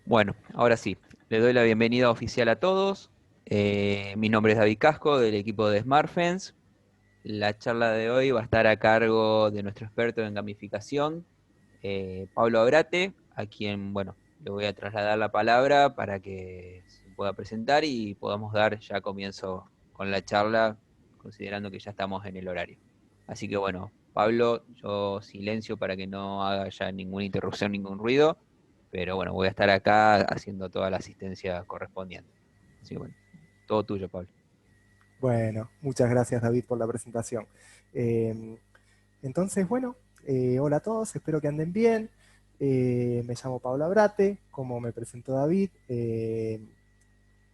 Bueno, ahora sí, le doy la bienvenida oficial a todos. Mi nombre es David Casco del equipo de SmartFence. La charla de hoy va a estar a cargo de nuestro experto en gamificación, Pablo Abrate, a quien, bueno, le voy a trasladar la palabra para que se pueda presentar y podamos dar ya comienzo con la charla, considerando que ya estamos en el horario. Así que bueno, Pablo, yo silencio para que no haga ya ninguna interrupción, ningún ruido, pero bueno, voy a estar acá haciendo toda la asistencia correspondiente. Así que bueno, todo tuyo, Pablo. Bueno, muchas gracias David por la presentación. Eh, entonces, bueno, hola a todos, espero que anden bien. Me llamo Pablo Abrate, como me presentó David.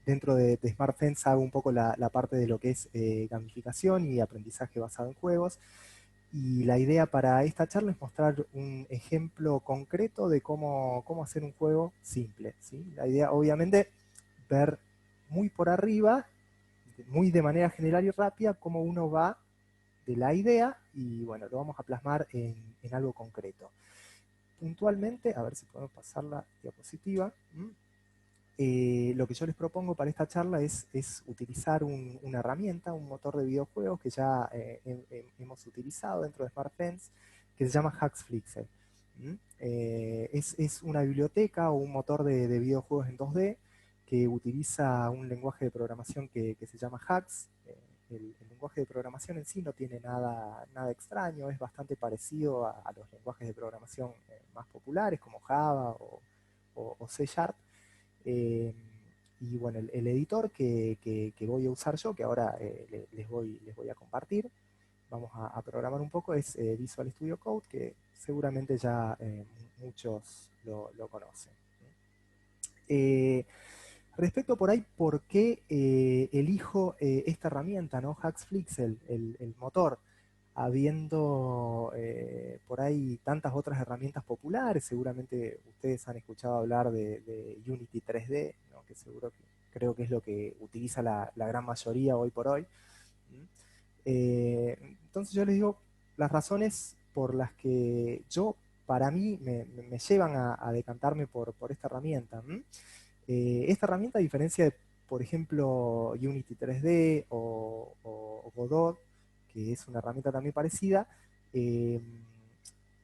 Dentro de SmartFence hago un poco la parte de lo que es gamificación y aprendizaje basado en juegos. Y la idea para esta charla es mostrar un ejemplo concreto de cómo hacer un juego simple, ¿sí? La idea, obviamente, ver muy por arriba, muy de manera general y rápida, cómo uno va de la idea y bueno, lo vamos a plasmar en algo concreto. Puntualmente, a ver si podemos pasar la diapositiva. Lo que yo les propongo para esta charla es utilizar una herramienta, un motor de videojuegos que ya hemos utilizado dentro de SmartFence, que se llama Haxflixel. Es una biblioteca o un motor de videojuegos en 2D que utiliza un lenguaje de programación que se llama Hax. El lenguaje de programación en sí no tiene nada extraño, es bastante parecido a los lenguajes de programación más populares como Java o C Sharp. Eh, y bueno, el editor que voy a usar yo, que ahora les voy a compartir, vamos a programar un poco, es Visual Studio Code, que seguramente ya muchos lo conocen. Eh, Respecto por ahí, ¿por qué elijo esta herramienta, ¿no? Haxflix, el motor? Habiendo por ahí tantas otras herramientas populares, seguramente ustedes han escuchado hablar de Unity 3D, ¿no? Que seguro que creo que es lo que utiliza la gran mayoría hoy por hoy. ¿Mm? Entonces yo les digo las razones por las que yo, para mí, me llevan a decantarme por esta herramienta. Esta herramienta, a diferencia de, por ejemplo, Unity 3D o Godot, que es una herramienta también parecida, eh,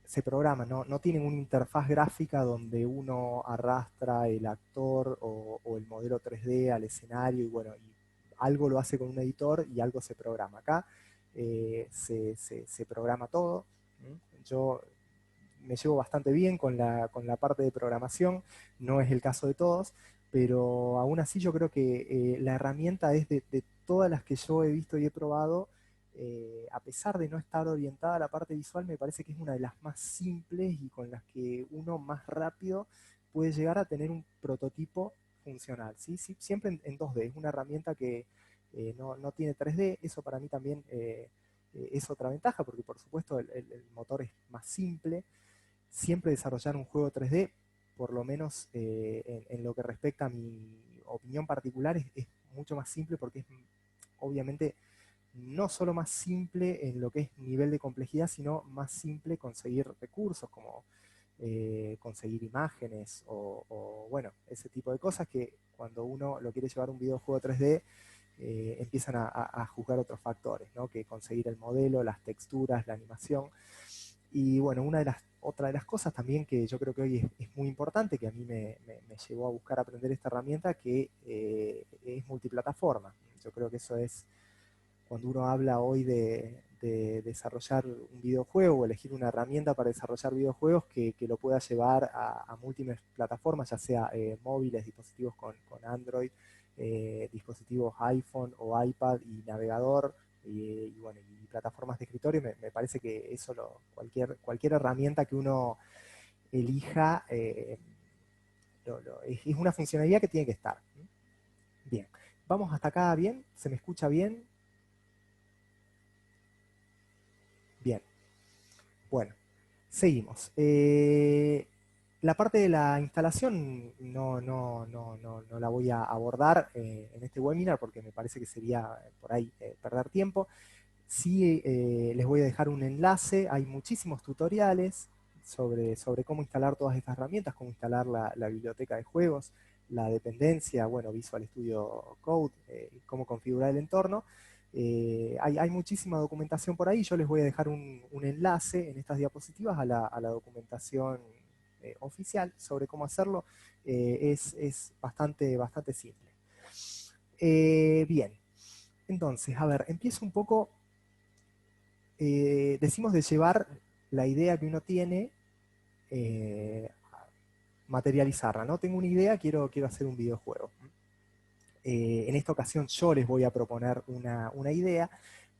se programa, no tienen una interfaz gráfica donde uno arrastra el actor o el modelo 3D al escenario y bueno, y algo lo hace con un editor y algo se programa. Acá se programa todo. Yo me llevo bastante bien con la parte de programación, no es el caso de todos, pero aún así yo creo que la herramienta es de todas las que yo he visto y he probado, a pesar de no estar orientada a la parte visual, me parece que es una de las más simples y con las que uno más rápido puede llegar a tener un prototipo funcional. ¿Sí? Sí, siempre en 2D, es una herramienta que no tiene 3D, eso para mí también es otra ventaja, porque por supuesto el motor es más simple. Siempre desarrollar un juego 3D, por lo menos en lo que respecta a mi opinión particular, es mucho más simple porque es obviamente no solo más simple en lo que es nivel de complejidad, sino más simple conseguir recursos como conseguir imágenes bueno, ese tipo de cosas que cuando uno lo quiere llevar a un videojuego 3D empiezan a juzgar otros factores, ¿no? Que conseguir el modelo, las texturas, la animación. Y bueno, otra de las cosas también que yo creo que hoy es muy importante, que a mí me llevó a buscar aprender esta herramienta, que es multiplataforma. Yo creo que eso es, cuando uno habla hoy de desarrollar un videojuego o elegir una herramienta para desarrollar videojuegos que lo pueda llevar a múltiples plataformas, ya sea móviles, dispositivos con Android, dispositivos iPhone o iPad y navegador, bueno, y plataformas de escritorio. Me parece que eso, cualquier herramienta que uno elija, es una funcionalidad que tiene que estar. Bien, vamos hasta acá bien, ¿se me escucha bien? Bien, bueno, seguimos. La parte de la instalación no la voy a abordar en este webinar porque me parece que sería por ahí perder tiempo. Sí, les voy a dejar un enlace, hay muchísimos tutoriales, sobre cómo instalar todas estas herramientas, cómo instalar la biblioteca de juegos, la dependencia, bueno, Visual Studio Code, cómo configurar el entorno. Hay muchísima documentación por ahí. Yo les voy a dejar un enlace en estas diapositivas a la documentación oficial sobre cómo hacerlo. Es bastante simple. Bien, entonces, a ver, empiezo un poco, decimos de llevar la idea que uno tiene, materializarla, ¿no? Tengo una idea, quiero hacer un videojuego. En esta ocasión yo les voy a proponer una idea,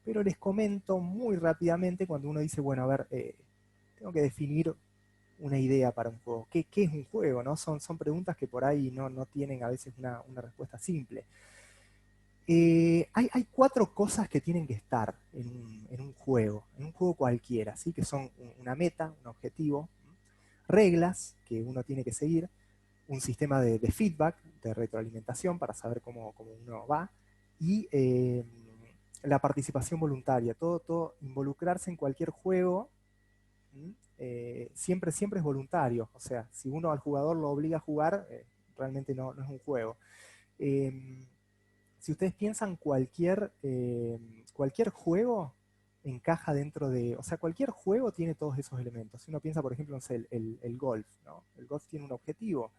pero les comento muy rápidamente cuando uno dice, bueno, a ver, tengo que definir una idea para un juego. ¿Qué es un juego? ¿No? Son preguntas que por ahí no tienen a veces una respuesta simple. Hay 4 cosas que tienen que estar en un juego cualquiera, ¿sí? Que son una meta, un objetivo, reglas que uno tiene que seguir, un sistema de feedback, de retroalimentación para saber cómo uno va, y la participación voluntaria, todo involucrarse en cualquier juego, siempre es voluntario, o sea, si uno al jugador lo obliga a jugar, realmente no es un juego. Si ustedes piensan cualquier juego encaja dentro de, o sea, cualquier juego tiene todos esos elementos. Si uno piensa, por ejemplo, no sé, el golf, ¿no? El golf tiene un objetivo,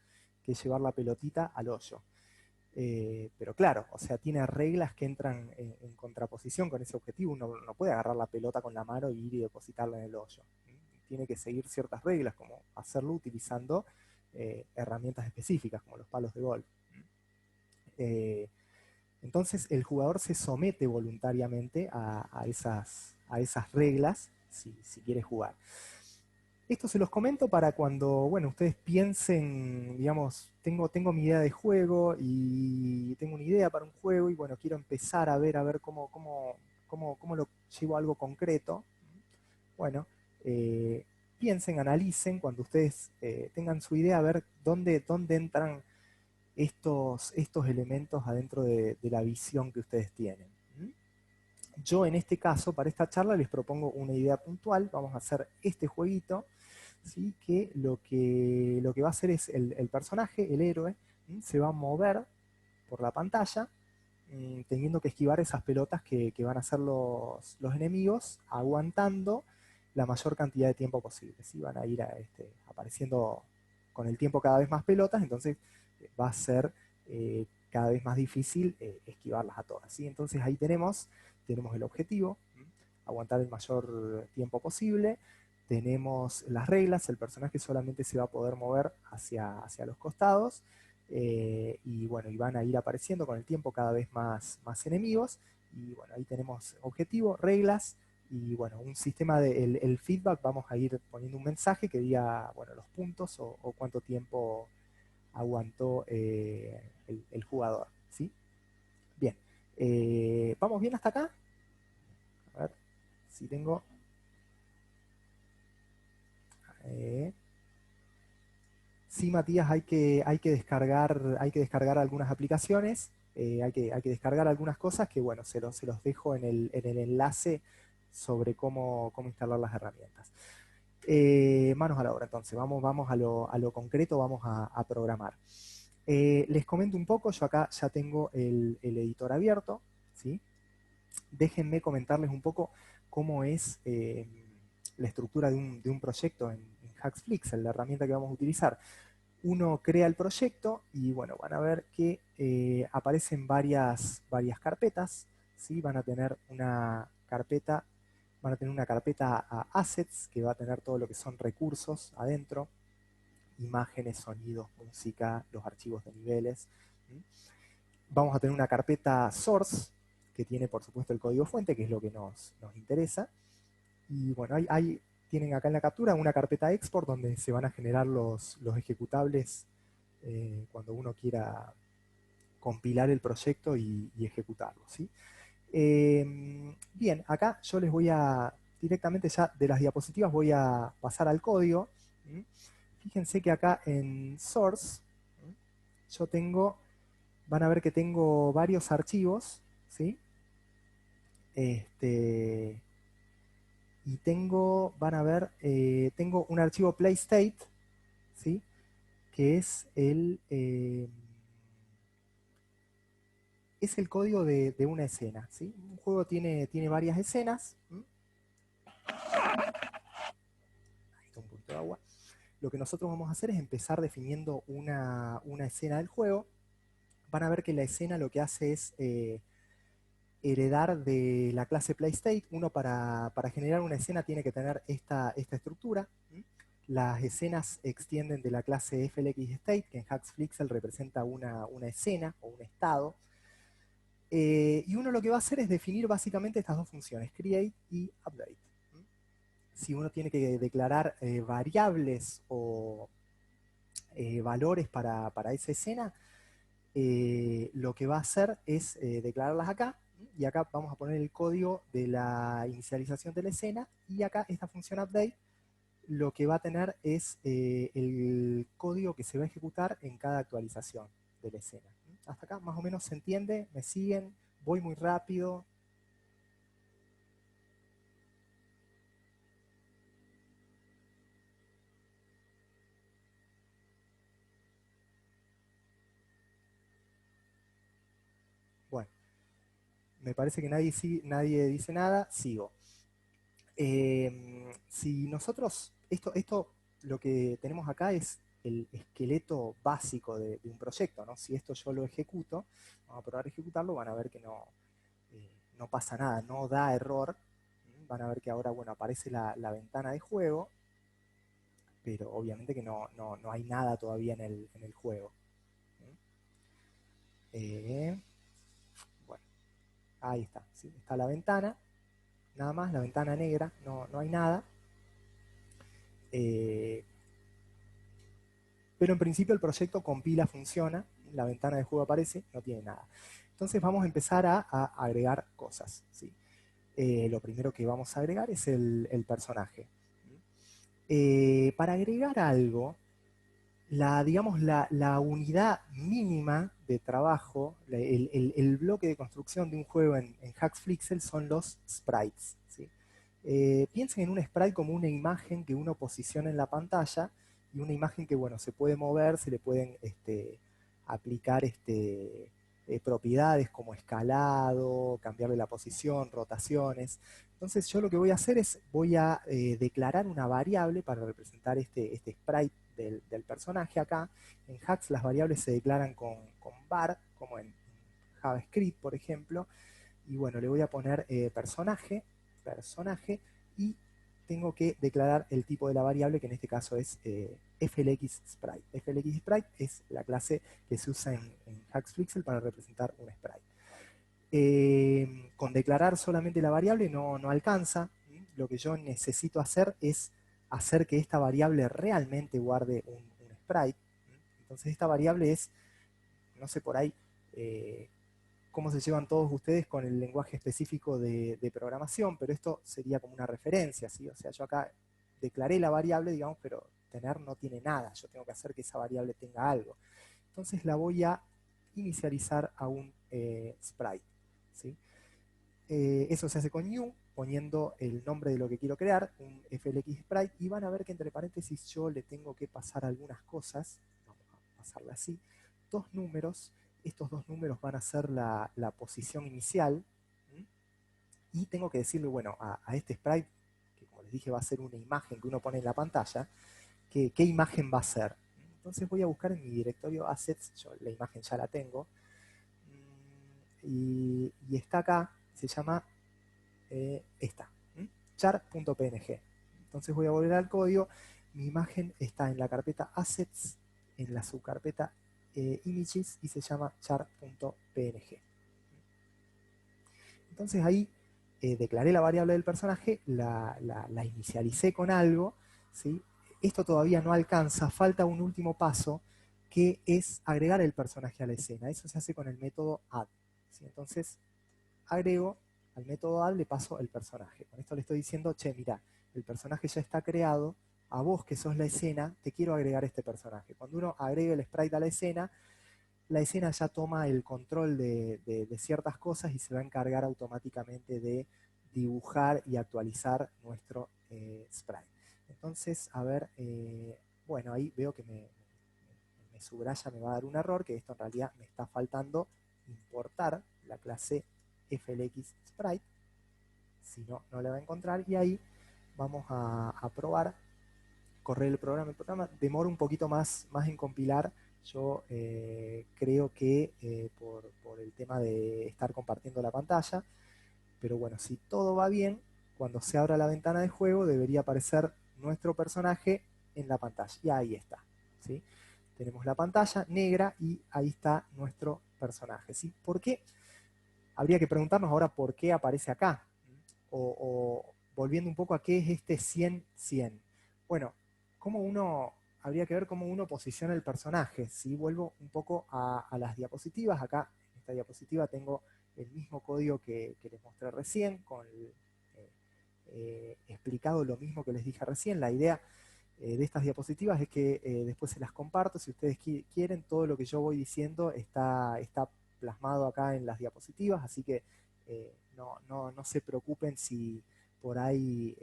que es llevar la pelotita al hoyo. Pero claro, o sea, tiene reglas que entran en contraposición con ese objetivo. Uno no puede agarrar la pelota con la mano y ir y depositarla en el hoyo. Tiene que seguir ciertas reglas, como hacerlo utilizando herramientas específicas, como los palos de golf. Entonces el jugador se somete voluntariamente a esas reglas si quiere jugar. Esto se los comento para cuando, bueno, ustedes piensen, digamos, tengo mi idea de juego y tengo una idea para un juego y bueno, quiero empezar a ver cómo lo llevo a algo concreto. Bueno, piensen, analicen, cuando ustedes tengan su idea, a ver dónde entran estos elementos adentro de la visión que ustedes tienen. Yo en este caso, para esta charla, les propongo una idea puntual. Vamos a hacer este jueguito, ¿sí? Que lo que va a hacer es el personaje, el héroe, se va a mover por la pantalla, teniendo que esquivar esas pelotas que van a ser los enemigos, aguantando la mayor cantidad de tiempo posible. ¿Sí? Van a ir apareciendo con el tiempo cada vez más pelotas, entonces va a ser cada vez más difícil esquivarlas a todas. ¿Sí? Entonces ahí tenemos el objetivo, aguantar el mayor tiempo posible. Tenemos las reglas, el personaje solamente se va a poder mover hacia los costados, y bueno, y van a ir apareciendo con el tiempo cada vez más enemigos, y bueno, ahí tenemos objetivo, reglas, y bueno, un sistema de el feedback. Vamos a ir poniendo un mensaje que diga, bueno, los puntos o cuánto tiempo aguantó el jugador, ¿sí? Bien, ¿vamos bien hasta acá? A ver si tengo... Sí, Matías, hay que descargar algunas aplicaciones, hay que descargar algunas cosas que, bueno, se los dejo en el enlace sobre cómo instalar las herramientas. Manos a la obra, entonces, vamos a lo concreto, vamos a programar. Les comento un poco, yo acá ya tengo el editor abierto, ¿sí? Déjenme comentarles un poco cómo es la estructura de un proyecto en Hacksflix, en la herramienta que vamos a utilizar. Uno crea el proyecto y bueno, van a ver que aparecen varias carpetas, ¿sí? Van a tener una carpeta a assets, que va a tener todo lo que son recursos adentro, imágenes, sonidos, música, los archivos de niveles. ¿Sí? Vamos a tener una carpeta source, que tiene por supuesto el código fuente, que es lo que nos interesa. Y bueno, tienen acá en la captura una carpeta export donde se van a generar los ejecutables cuando uno quiera compilar el proyecto y ejecutarlo, ¿sí? Bien, acá yo les voy a, directamente ya de las diapositivas voy a pasar al código. Fíjense que acá en source yo van a ver que tengo varios archivos, ¿sí? y tengo, van a ver, tengo un archivo playstate, ¿sí? Que es el código de una escena, ¿sí? Un juego tiene varias escenas. Ahí está un poquito de agua. Lo que nosotros vamos a hacer es empezar definiendo una escena del juego. Van a ver que la escena lo que hace es heredar de la clase playstate. Uno para generar una escena tiene que tener esta estructura. Las escenas extienden de la clase FLXState, que en Haxflixel representa una escena o un estado. Y uno lo que va a hacer es definir básicamente estas dos funciones, create y update. Si uno tiene que declarar variables o valores para esa escena, lo que va a hacer es declararlas acá, y acá vamos a poner el código de la inicialización de la escena, y acá esta función update lo que va a tener es el código que se va a ejecutar en cada actualización de la escena. Hasta acá más o menos se entiende, me siguen, voy muy rápido. Bueno, me parece que nadie dice nada, sigo. Si nosotros, esto lo que tenemos acá es el esqueleto básico de un proyecto, ¿no? Si esto yo lo ejecuto, vamos a probar a ejecutarlo, van a ver que no pasa nada, no da error. Van a ver que ahora, bueno, aparece la ventana de juego, pero obviamente que no hay nada todavía en el juego. Bueno, ahí está, ¿sí? Está la ventana, nada más, la ventana negra, no hay nada. Pero en principio el proyecto compila, funciona, la ventana de juego aparece, no tiene nada. Entonces vamos a empezar a agregar cosas, ¿sí? Lo primero que vamos a agregar es el personaje. Para agregar algo, digamos, la unidad mínima de trabajo, el bloque de construcción de un juego en Haxflixel son los sprites, ¿sí? Piensen en un sprite como una imagen que uno posiciona en la pantalla, y una imagen que, bueno, se puede mover, se le pueden aplicar propiedades como escalado, cambiarle la posición, rotaciones. Entonces yo lo que voy a hacer es, voy a declarar una variable para representar este sprite del personaje acá. En Hax las variables se declaran con var, como en JavaScript, por ejemplo. Y bueno, le voy a poner personaje, y tengo que declarar el tipo de la variable, que en este caso es FLX Sprite. FLX Sprite es la clase que se usa en Haxflixel para representar un sprite. Con declarar solamente la variable no alcanza. Lo que yo necesito hacer es hacer que esta variable realmente guarde un sprite. Entonces esta variable es, no sé por ahí cómo se llevan todos ustedes con el lenguaje específico de programación, pero esto sería como una referencia, ¿sí? O sea, yo acá declaré la variable, digamos, pero tener no tiene nada. Yo tengo que hacer que esa variable tenga algo. Entonces la voy a inicializar a un sprite, ¿sí? Eso se hace con new, poniendo el nombre de lo que quiero crear, un FLX sprite, y van a ver que entre paréntesis yo le tengo que pasar algunas cosas. Vamos a pasarle así, dos números. Estos dos números van a ser la posición inicial, y tengo que decirle, bueno, a este sprite, que como les dije va a ser una imagen que uno pone en la pantalla, qué imagen va a ser. Entonces voy a buscar en mi directorio assets, yo la imagen ya la tengo, y está acá, se llama esta, char.png. Entonces voy a volver al código, mi imagen está en la carpeta assets, en la subcarpeta images, y se llama char.png. Entonces ahí declaré la variable del personaje, la inicialicé con algo, ¿sí? Esto todavía no alcanza, falta un último paso, que es agregar el personaje a la escena. Eso se hace con el método add, ¿sí? Entonces agrego al método add, le paso el personaje. Con esto le estoy diciendo, che, mira, el personaje ya está creado, a vos que sos la escena, te quiero agregar este personaje. Cuando uno agrega el sprite a la escena ya toma el control de ciertas cosas y se va a encargar automáticamente de dibujar y actualizar nuestro sprite. Entonces, a ver, bueno, ahí veo que me subraya, me va a dar un error, que esto en realidad me está faltando importar la clase FLX Sprite. Si no, no la va a encontrar. Y ahí vamos a probar, correr el programa. El programa demora un poquito más en compilar. Yo creo que por el tema de estar compartiendo la pantalla. Pero bueno, si todo va bien, cuando se abra la ventana de juego debería aparecer nuestro personaje en la pantalla. Y ahí está, ¿sí? Tenemos la pantalla negra y ahí está nuestro personaje, ¿sí? ¿Por qué? Habría que preguntarnos ahora por qué aparece acá. O volviendo un poco a qué es este 100-100. Bueno, habría que ver cómo uno posiciona el personaje. ¿Sí? Vuelvo un poco a las diapositivas. Acá en esta diapositiva tengo el mismo código que les mostré recién, explicado lo mismo que les dije recién. La idea de estas diapositivas es que después se las comparto. Si ustedes quieren, todo lo que yo voy diciendo está plasmado acá en las diapositivas, así que no se preocupen si por ahí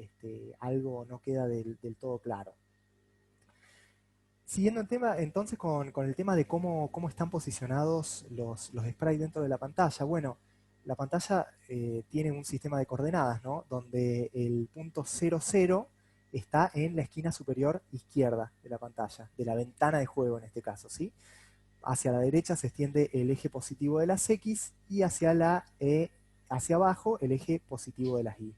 algo no queda del todo claro. Siguiendo el tema, entonces, con el tema de cómo están posicionados los sprites dentro de la pantalla. Bueno, la pantalla tiene un sistema de coordenadas, ¿no? Donde el punto 00 está en la esquina superior izquierda de la pantalla, de la ventana de juego en este caso, ¿sí? Hacia la derecha se extiende el eje positivo de las X y hacia abajo el eje positivo de las Y.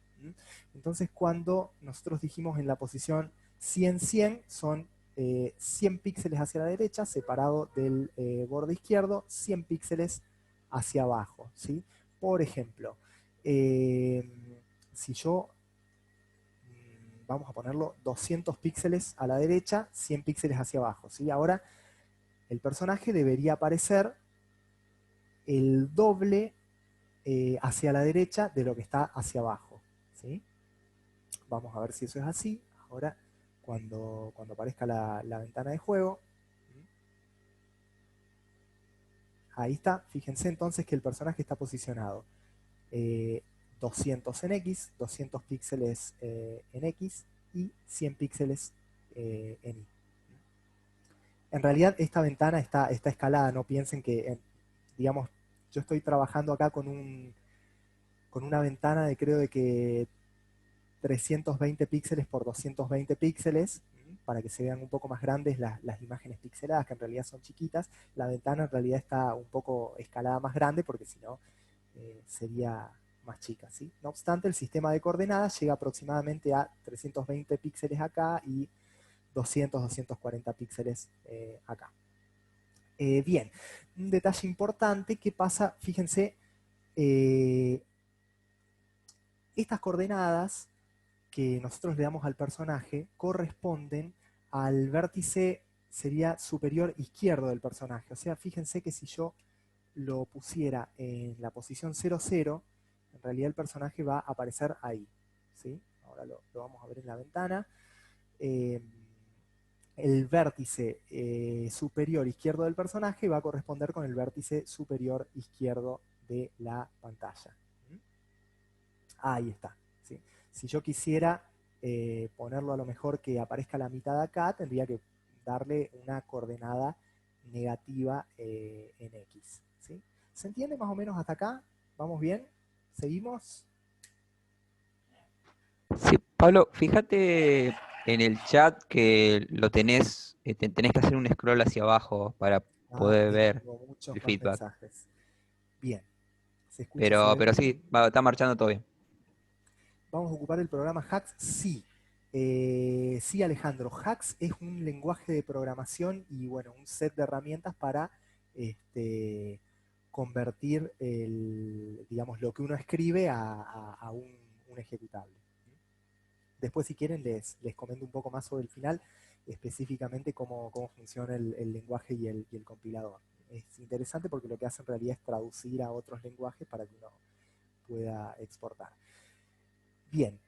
Entonces, cuando nosotros dijimos en la posición 100-100, son 100 píxeles hacia la derecha, separado del borde izquierdo, 100 píxeles hacia abajo, ¿sí? Por ejemplo, si yo, vamos a ponerlo 200 píxeles a la derecha, 100 píxeles hacia abajo, ¿sí? Ahora, el personaje debería aparecer el doble hacia la derecha de lo que está hacia abajo, ¿sí? Vamos a ver si eso es así. Ahora, cuando aparezca la ventana de juego, ahí está. Fíjense entonces que el personaje está posicionado 200 en X, 200 píxeles en X y 100 píxeles en Y. En realidad esta ventana está escalada, no piensen que, digamos, yo estoy trabajando acá con una ventana de creo de que 320 píxeles por 220 píxeles, para que se vean un poco más grandes las imágenes pixeladas, que en realidad son chiquitas. La ventana en realidad está un poco escalada más grande, porque si no sería más chica, ¿sí? No obstante, el sistema de coordenadas llega aproximadamente a 320 píxeles acá y 240 píxeles acá. Bien, un detalle importante que pasa, fíjense, estas coordenadas que nosotros le damos al personaje corresponden al vértice, sería superior izquierdo del personaje. O sea, fíjense que si yo lo pusiera en la posición 00, en realidad el personaje va a aparecer ahí, ¿sí? Ahora lo vamos a ver en la ventana. El vértice superior izquierdo del personaje va a corresponder con el vértice superior izquierdo de la pantalla. Ahí está, ¿sí? Si yo quisiera ponerlo a lo mejor que aparezca la mitad acá, tendría que darle una coordenada negativa en X, ¿sí? ¿Se entiende más o menos hasta acá? ¿Vamos bien? ¿Seguimos? Sí, Pablo, fíjate en el chat que lo tenés, tenés que hacer un scroll hacia abajo para poder ver Tengo muchos el más feedback. mensajes. Bien, se escucha, se Pero, ve pero bien. sí, está marchando todo bien. ¿Vamos a ocupar el programa Hacks? Sí. Sí, Alejandro. Hacks es un lenguaje de programación y, bueno, un set de herramientas para convertir digamos, lo que uno escribe a un ejecutable. Después, si quieren, les comento un poco más sobre el final, específicamente cómo funciona el lenguaje y el compilador. Es interesante porque lo que hace en realidad es traducir a otros lenguajes para que uno pueda exportar. Bien,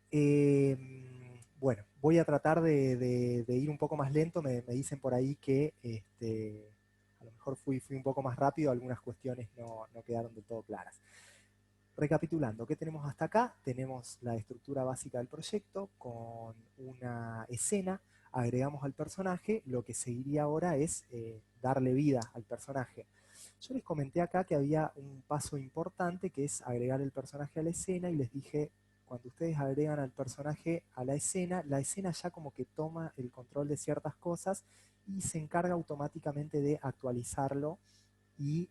bueno, voy a tratar de ir un poco más lento. Me dicen por ahí que a lo mejor fui un poco más rápido, algunas cuestiones no quedaron del todo claras. recapitulando, ¿qué tenemos hasta acá? Tenemos la estructura básica del proyecto con una escena, agregamos al personaje, lo que seguiría ahora es darle vida al personaje. Yo les comenté acá que había un paso importante que es agregar el personaje a la escena y les dije, cuando ustedes agregan al personaje a la escena ya como que toma el control de ciertas cosas y se encarga automáticamente de actualizarlo y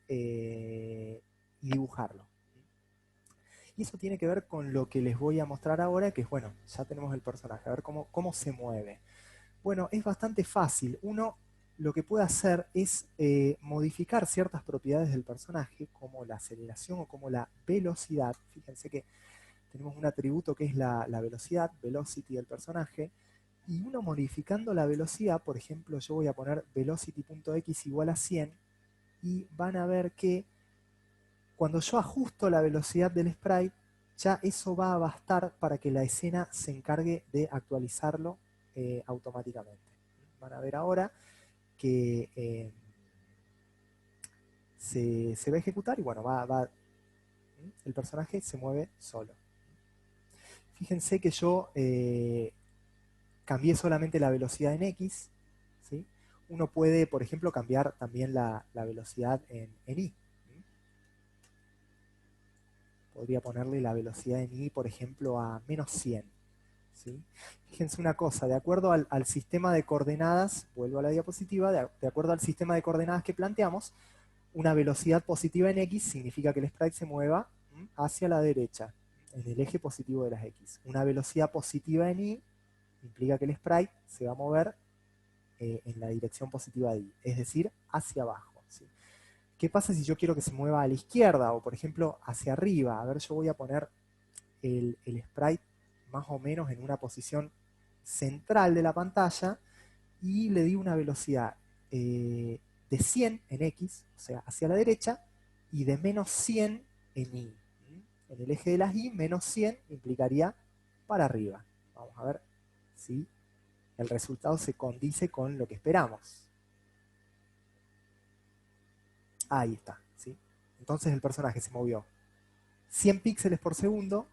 dibujarlo. Y eso tiene que ver con lo que les voy a mostrar ahora, que es, bueno, ya tenemos el personaje, a ver cómo se mueve. Bueno, es bastante fácil. Uno lo que puede hacer es modificar ciertas propiedades del personaje, como la aceleración o como la velocidad. Fíjense que tenemos un atributo que es la velocidad, velocity del personaje, y uno modificando la velocidad, por ejemplo, yo voy a poner velocity.x igual a 100, y van a ver que cuando yo ajusto la velocidad del sprite, ya eso va a bastar para que la escena se encargue de actualizarlo automáticamente. Van a ver ahora que se va a ejecutar y bueno, el personaje se mueve solo. Fíjense que yo cambié solamente la velocidad en X, ¿sí? Uno puede, por ejemplo, cambiar también la velocidad en Y. Podría ponerle la velocidad en Y, por ejemplo, a menos 100. ¿Sí? Fíjense una cosa, de acuerdo al sistema de coordenadas, vuelvo a la diapositiva, de acuerdo al sistema de coordenadas que planteamos, una velocidad positiva en X significa que el sprite se mueva hacia la derecha, en el eje positivo de las X. Una velocidad positiva en Y implica que el sprite se va a mover en la dirección positiva de Y, es decir, hacia abajo. ¿Sí? ¿Qué pasa si yo quiero que se mueva a la izquierda o, por ejemplo, hacia arriba? A ver, yo voy a poner el sprite más o menos en una posición central de la pantalla y le di una velocidad de 100 en X, o sea, hacia la derecha, y de menos 100 en Y. En el eje de las Y, menos 100 implicaría para arriba. Vamos a ver si el resultado se condice con lo que esperamos. Ahí está, ¿sí? Entonces el personaje se movió 100 píxeles por segundo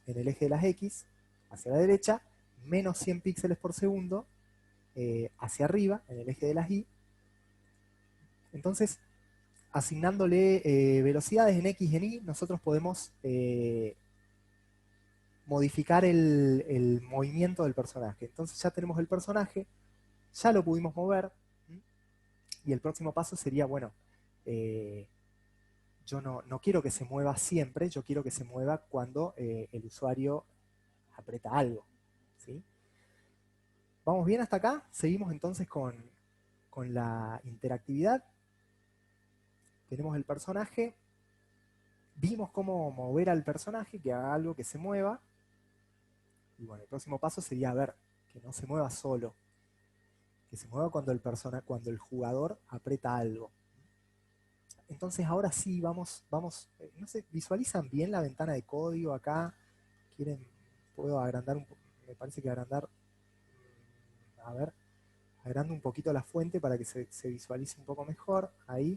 en el eje de las X, hacia la derecha, menos 100 píxeles por segundo hacia arriba, en el eje de las Y. Entonces, asignándole velocidades en X y en Y, nosotros podemos modificar el movimiento del personaje. Entonces ya tenemos el personaje, ya lo pudimos mover, y el próximo paso sería, bueno, yo no quiero que se mueva siempre, yo quiero que se mueva cuando el usuario aprieta algo. ¿Sí? ¿Vamos bien hasta acá? Seguimos entonces con la interactividad. Tenemos el personaje. Vimos cómo mover al personaje, que haga algo que se mueva. Y bueno, el próximo paso sería ver que no se mueva solo. Que se mueva cuando el jugador aprieta algo. Entonces ahora sí, vamos, no sé, ¿visualizan bien la ventana de código acá? ¿Quieren? Puedo agrandar un poco, me parece que agrandar, a ver, agrando un poquito la fuente para que se visualice un poco mejor, ahí.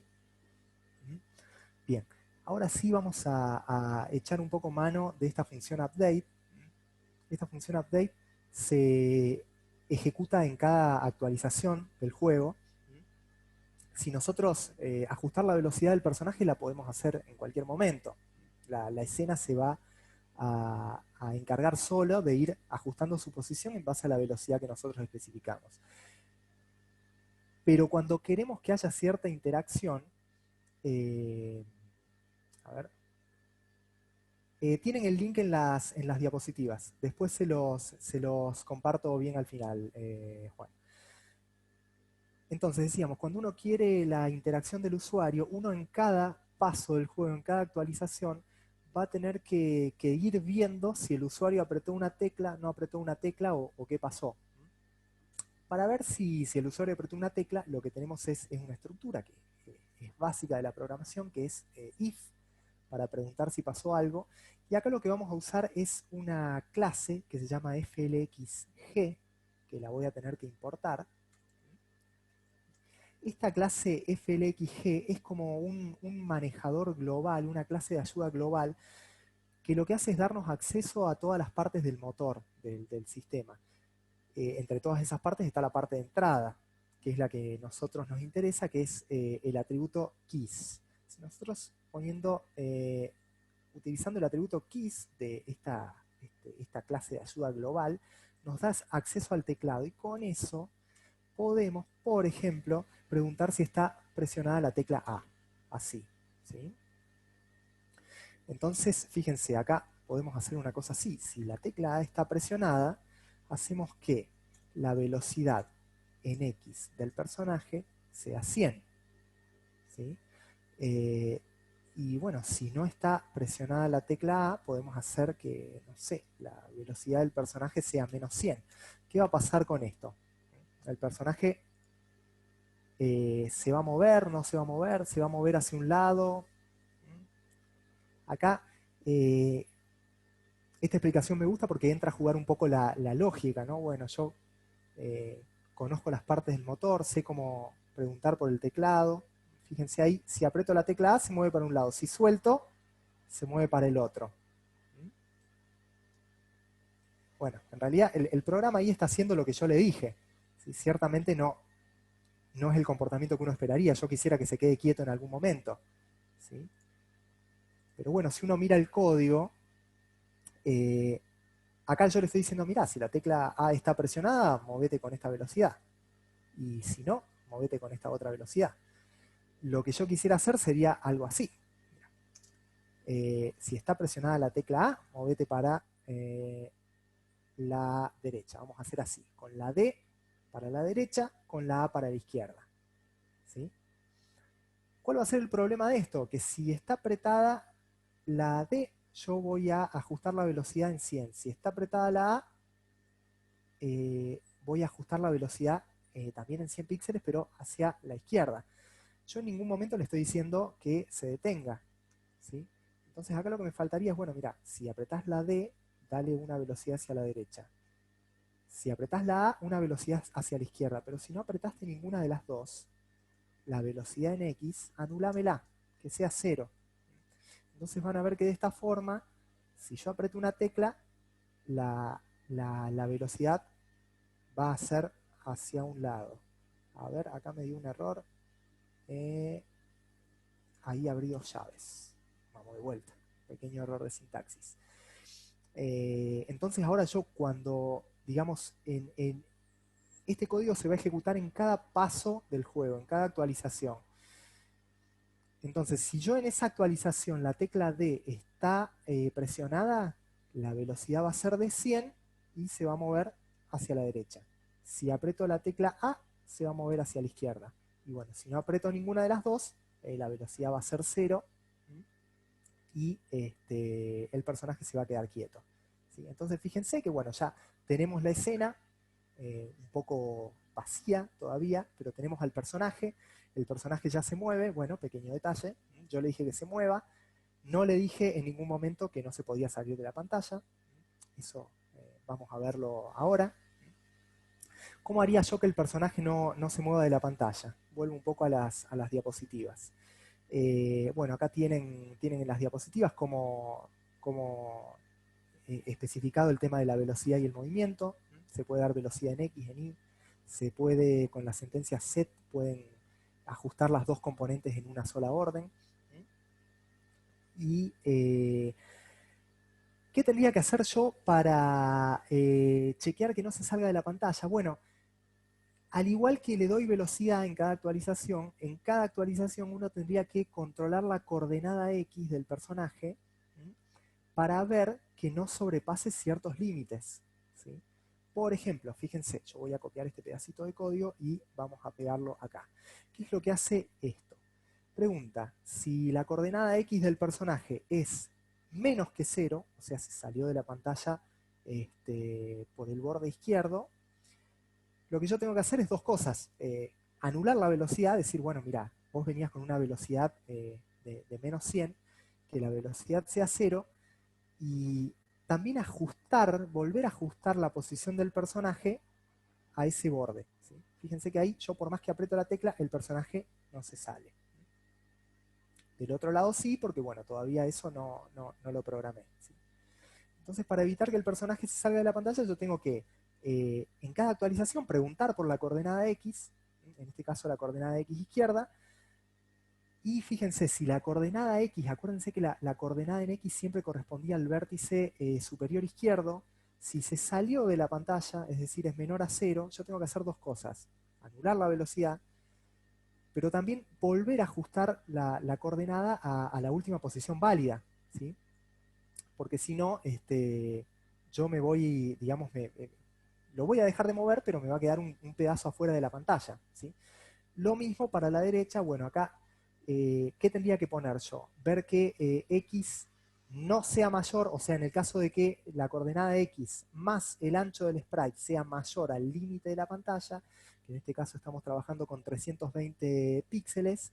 Bien, ahora sí vamos a echar un poco mano de esta función update. Esta función update se ejecuta en cada actualización del juego. Si nosotros ajustar la velocidad del personaje la podemos hacer en cualquier momento. La escena se va a encargar solo de ir ajustando su posición en base a la velocidad que nosotros especificamos. Pero cuando queremos que haya cierta interacción, a ver, tienen el link en las diapositivas. Después se los comparto bien al final, Juan. Entonces decíamos, cuando uno quiere la interacción del usuario, uno en cada paso del juego, en cada actualización, va a tener que ir viendo si el usuario apretó una tecla, no apretó una tecla o qué pasó. Para ver si el usuario apretó una tecla, lo que tenemos es una estructura que es básica de la programación, que es if, para preguntar si pasó algo. Y acá lo que vamos a usar es una clase que se llama flxg, que la voy a tener que importar. Esta clase flxg es como un manejador global, una clase de ayuda global, que lo que hace es darnos acceso a todas las partes del motor del sistema. Entre todas esas partes está la parte de entrada, que es la que a nosotros nos interesa, que es el atributo keys. Si nosotros utilizando el atributo keys de esta clase de ayuda global, nos da acceso al teclado y con eso podemos, por ejemplo, preguntar si está presionada la tecla A, así, ¿sí? Entonces, fíjense, acá podemos hacer una cosa así. Si la tecla A está presionada, hacemos que la velocidad en X del personaje sea 100, ¿sí? Y bueno, si no está presionada la tecla A, podemos hacer que, no sé, la velocidad del personaje sea menos 100. ¿Qué va a pasar con esto? El personaje se va a mover, no se va a mover, se va a mover hacia un lado. Acá, esta explicación me gusta porque entra a jugar un poco la lógica, ¿no? Bueno, yo conozco las partes del motor, sé cómo preguntar por el teclado. Fíjense ahí, si aprieto la tecla A se mueve para un lado, si suelto se mueve para el otro. Bueno, en realidad el programa ahí está haciendo lo que yo le dije. ¿Sí? Ciertamente no es el comportamiento que uno esperaría, yo quisiera que se quede quieto en algún momento. ¿Sí? Pero bueno, si uno mira el código, acá yo le estoy diciendo, mirá, si la tecla A está presionada, movete con esta velocidad. Y si no, movete con esta otra velocidad. Lo que yo quisiera hacer sería algo así. Si está presionada la tecla A, movete para la derecha. Vamos a hacer así, con la D para la derecha, con la A para la izquierda. ¿Sí? ¿Cuál va a ser el problema de esto? Que si está apretada la D, yo voy a ajustar la velocidad en 100. Si está apretada la A, voy a ajustar la velocidad también en 100 píxeles, pero hacia la izquierda. Yo en ningún momento le estoy diciendo que se detenga. ¿Sí? Entonces acá lo que me faltaría es, bueno, mira, si apretás la D, dale una velocidad hacia la derecha. Si apretás la A, una velocidad hacia la izquierda. Pero si no apretaste ninguna de las dos, la velocidad en X, anulámela, que sea 0. Entonces van a ver que de esta forma, si yo aprieto una tecla, la velocidad va a ser hacia un lado. A ver, acá me dio un error. Ahí abrí dos llaves. Vamos de vuelta. Pequeño error de sintaxis. Entonces ahora yo cuando, digamos, en este código se va a ejecutar en cada paso del juego, en cada actualización. Entonces, si yo en esa actualización la tecla D está presionada, la velocidad va a ser de 100 y se va a mover hacia la derecha. Si aprieto la tecla A, se va a mover hacia la izquierda. Y bueno, si no aprieto ninguna de las dos, la velocidad va a ser 0 y el personaje se va a quedar quieto. ¿Sí? Entonces, fíjense que bueno, ya tenemos la escena un poco vacía todavía, pero tenemos al personaje. El personaje ya se mueve, bueno, pequeño detalle, yo le dije que se mueva, no le dije en ningún momento que no se podía salir de la pantalla, eso vamos a verlo ahora. ¿Cómo haría yo que el personaje no se mueva de la pantalla? Vuelvo un poco a las diapositivas. Bueno, acá tienen en las diapositivas como especificado el tema de la velocidad y el movimiento. Se puede dar velocidad en X, en Y. Se puede, con la sentencia set, pueden ajustar las dos componentes en una sola orden. Y ¿qué tendría que hacer yo para chequear que no se salga de la pantalla? Bueno, al igual que le doy velocidad en cada actualización uno tendría que controlar la coordenada X del personaje para ver que no sobrepase ciertos límites. ¿Sí? Por ejemplo, fíjense, yo voy a copiar este pedacito de código y vamos a pegarlo acá. ¿Qué es lo que hace esto? Pregunta, si la coordenada X del personaje es menos que 0, o sea, se salió de la pantalla por el borde izquierdo, lo que yo tengo que hacer es dos cosas. Anular la velocidad, decir, bueno, mira, vos venías con una velocidad de menos 100, que la velocidad sea 0, y también volver a ajustar la posición del personaje a ese borde. ¿Sí? Fíjense que ahí yo por más que aprieto la tecla, el personaje no se sale. Del otro lado sí, porque bueno, todavía eso no lo programé. ¿Sí? Entonces, para evitar que el personaje se salga de la pantalla, yo tengo que, en cada actualización, preguntar por la coordenada X, en este caso la coordenada X izquierda, y fíjense, si la coordenada X, acuérdense que la coordenada en X siempre correspondía al vértice superior izquierdo, si se salió de la pantalla, es decir, es menor a 0, yo tengo que hacer dos cosas: anular la velocidad, pero también volver a ajustar la coordenada a la última posición válida, ¿sí? Porque si no, yo me voy, digamos, lo voy a dejar de mover, pero me va a quedar un pedazo afuera de la pantalla, ¿sí? Lo mismo para la derecha. Bueno, acá, ¿qué tendría que poner yo? Ver que X no sea mayor, o sea, en el caso de que la coordenada X más el ancho del sprite sea mayor al límite de la pantalla, que en este caso estamos trabajando con 320 píxeles,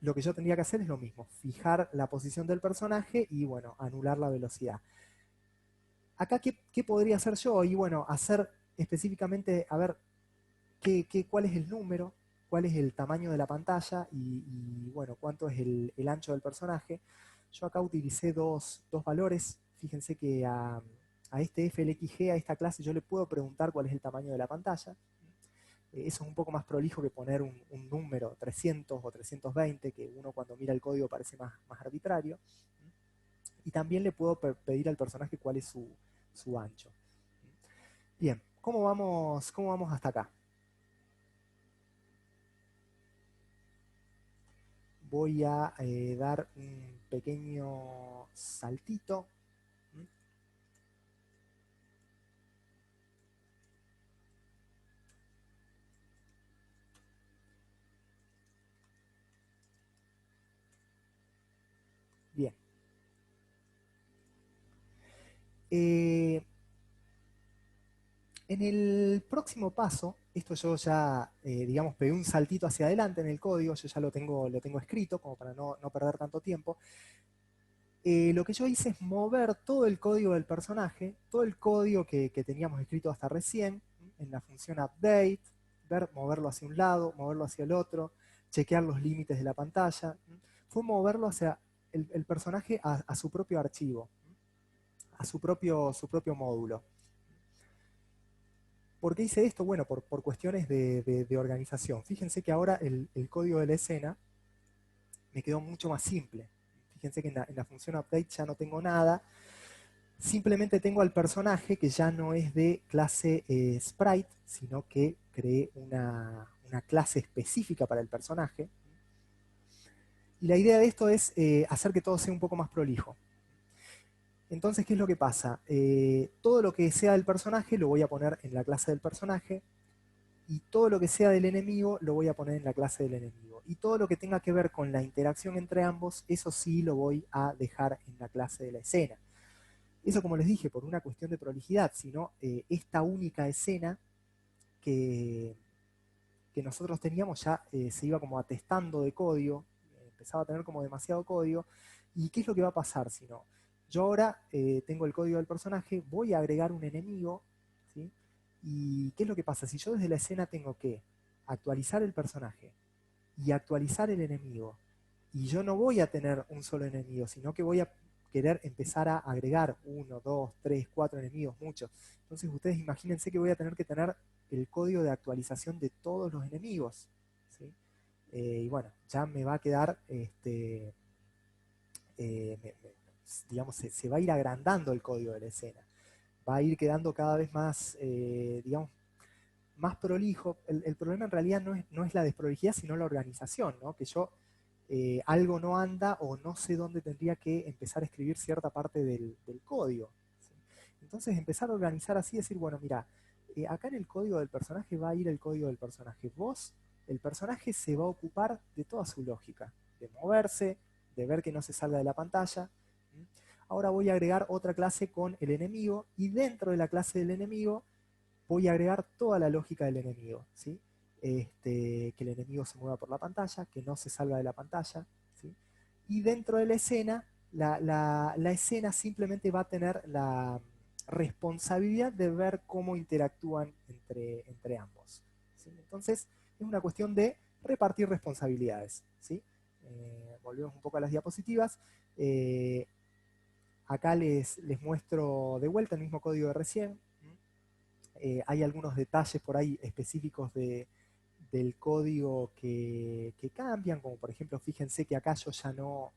lo que yo tendría que hacer es lo mismo: fijar la posición del personaje y, bueno, anular la velocidad. Acá, ¿qué podría hacer yo? Y bueno, hacer específicamente, a ver, cuál es el número, cuál es el tamaño de la pantalla y, bueno, cuánto es el ancho del personaje. Yo acá utilicé dos valores. Fíjense que a este FLXG, a esta clase, yo le puedo preguntar cuál es el tamaño de la pantalla. Eso es un poco más prolijo que poner un número 300 o 320, que uno cuando mira el código parece más arbitrario. Y también le puedo pedir al personaje cuál es su ancho. Bien, ¿cómo vamos hasta acá? Voy a dar un pequeño saltito. Bien. En el próximo paso, esto yo ya, digamos, pegué un saltito hacia adelante en el código, yo ya lo tengo escrito, como para no perder tanto tiempo. Lo que yo hice es mover todo el código del personaje, todo el código que teníamos escrito hasta recién, en la función update, moverlo hacia un lado, moverlo hacia el otro, chequear los límites de la pantalla. Fue moverlo hacia el personaje a su propio archivo, a su propio módulo. ¿Por qué hice esto? Bueno, por cuestiones de organización. Fíjense que ahora el código de la escena me quedó mucho más simple. Fíjense que en la función update ya no tengo nada. Simplemente tengo al personaje que ya no es de clase sprite, sino que creé una clase específica para el personaje. Y la idea de esto es hacer que todo sea un poco más prolijo. Entonces, ¿qué es lo que pasa? Todo lo que sea del personaje lo voy a poner en la clase del personaje, y todo lo que sea del enemigo lo voy a poner en la clase del enemigo. Y todo lo que tenga que ver con la interacción entre ambos, eso sí lo voy a dejar en la clase de la escena. Eso, como les dije, por una cuestión de prolijidad, sino esta única escena que, que nosotros teníamos ya se iba como atestando de código, empezaba a tener como demasiado código. ¿Y qué es lo que va a pasar si no? Yo ahora tengo el código del personaje, voy a agregar un enemigo, ¿sí? ¿Y qué es lo que pasa? Si yo desde la escena tengo que actualizar el personaje y actualizar el enemigo, y yo no voy a tener un solo enemigo, sino que voy a querer empezar a agregar 1, 2, 3, 4 enemigos, muchos. Entonces ustedes imagínense que voy a tener que tener el código de actualización de todos los enemigos, ¿sí? Y bueno, ya me va a quedar, digamos, se va a ir agrandando el código de la escena. Va a ir quedando cada vez más, digamos, más prolijo. El problema en realidad no es la desprolijidad, sino la organización, ¿no? Que yo algo no anda o no sé dónde tendría que empezar a escribir cierta parte del código, ¿sí? Entonces empezar a organizar así, decir, bueno, mira, acá en el código del personaje va a ir el código del personaje. El personaje se va a ocupar de toda su lógica, de moverse, de ver que no se salga de la pantalla. ¿Sí? Ahora voy a agregar otra clase con el enemigo, y dentro de la clase del enemigo voy a agregar toda la lógica del enemigo, ¿sí? Que el enemigo se mueva por la pantalla, que no se salga de la pantalla, ¿sí? Y dentro de la escena, la escena simplemente va a tener la responsabilidad de ver cómo interactúan entre ambos, ¿sí? Entonces, es una cuestión de repartir responsabilidades, ¿sí? Volvemos un poco a las diapositivas. acá les muestro de vuelta el mismo código de recién. Hay algunos detalles por ahí específicos del código que cambian, como por ejemplo, fíjense que acá yo ya no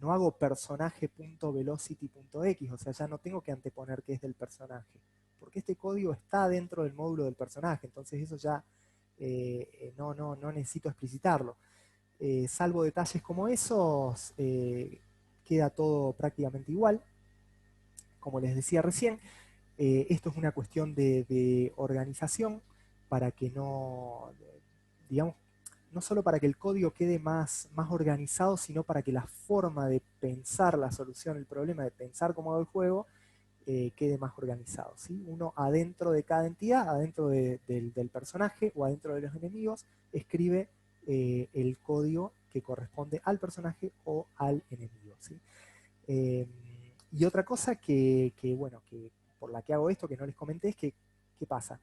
hago personaje.velocity.x, o sea, ya no tengo que anteponer que es del personaje, porque este código está dentro del módulo del personaje, entonces eso ya no necesito explicitarlo. Salvo detalles como esos, queda todo prácticamente igual. Como les decía recién, esto es una cuestión de organización para que no, digamos, no solo para que el código quede más organizado, sino para que la forma de pensar la solución, el problema, de pensar cómo va el juego, quede más organizado, ¿sí? Uno adentro de cada entidad, adentro del personaje o adentro de los enemigos, escribe el código que corresponde al personaje o al enemigo, ¿sí? Y otra cosa bueno, que por la que hago esto, que no les comenté, es que, ¿qué pasa?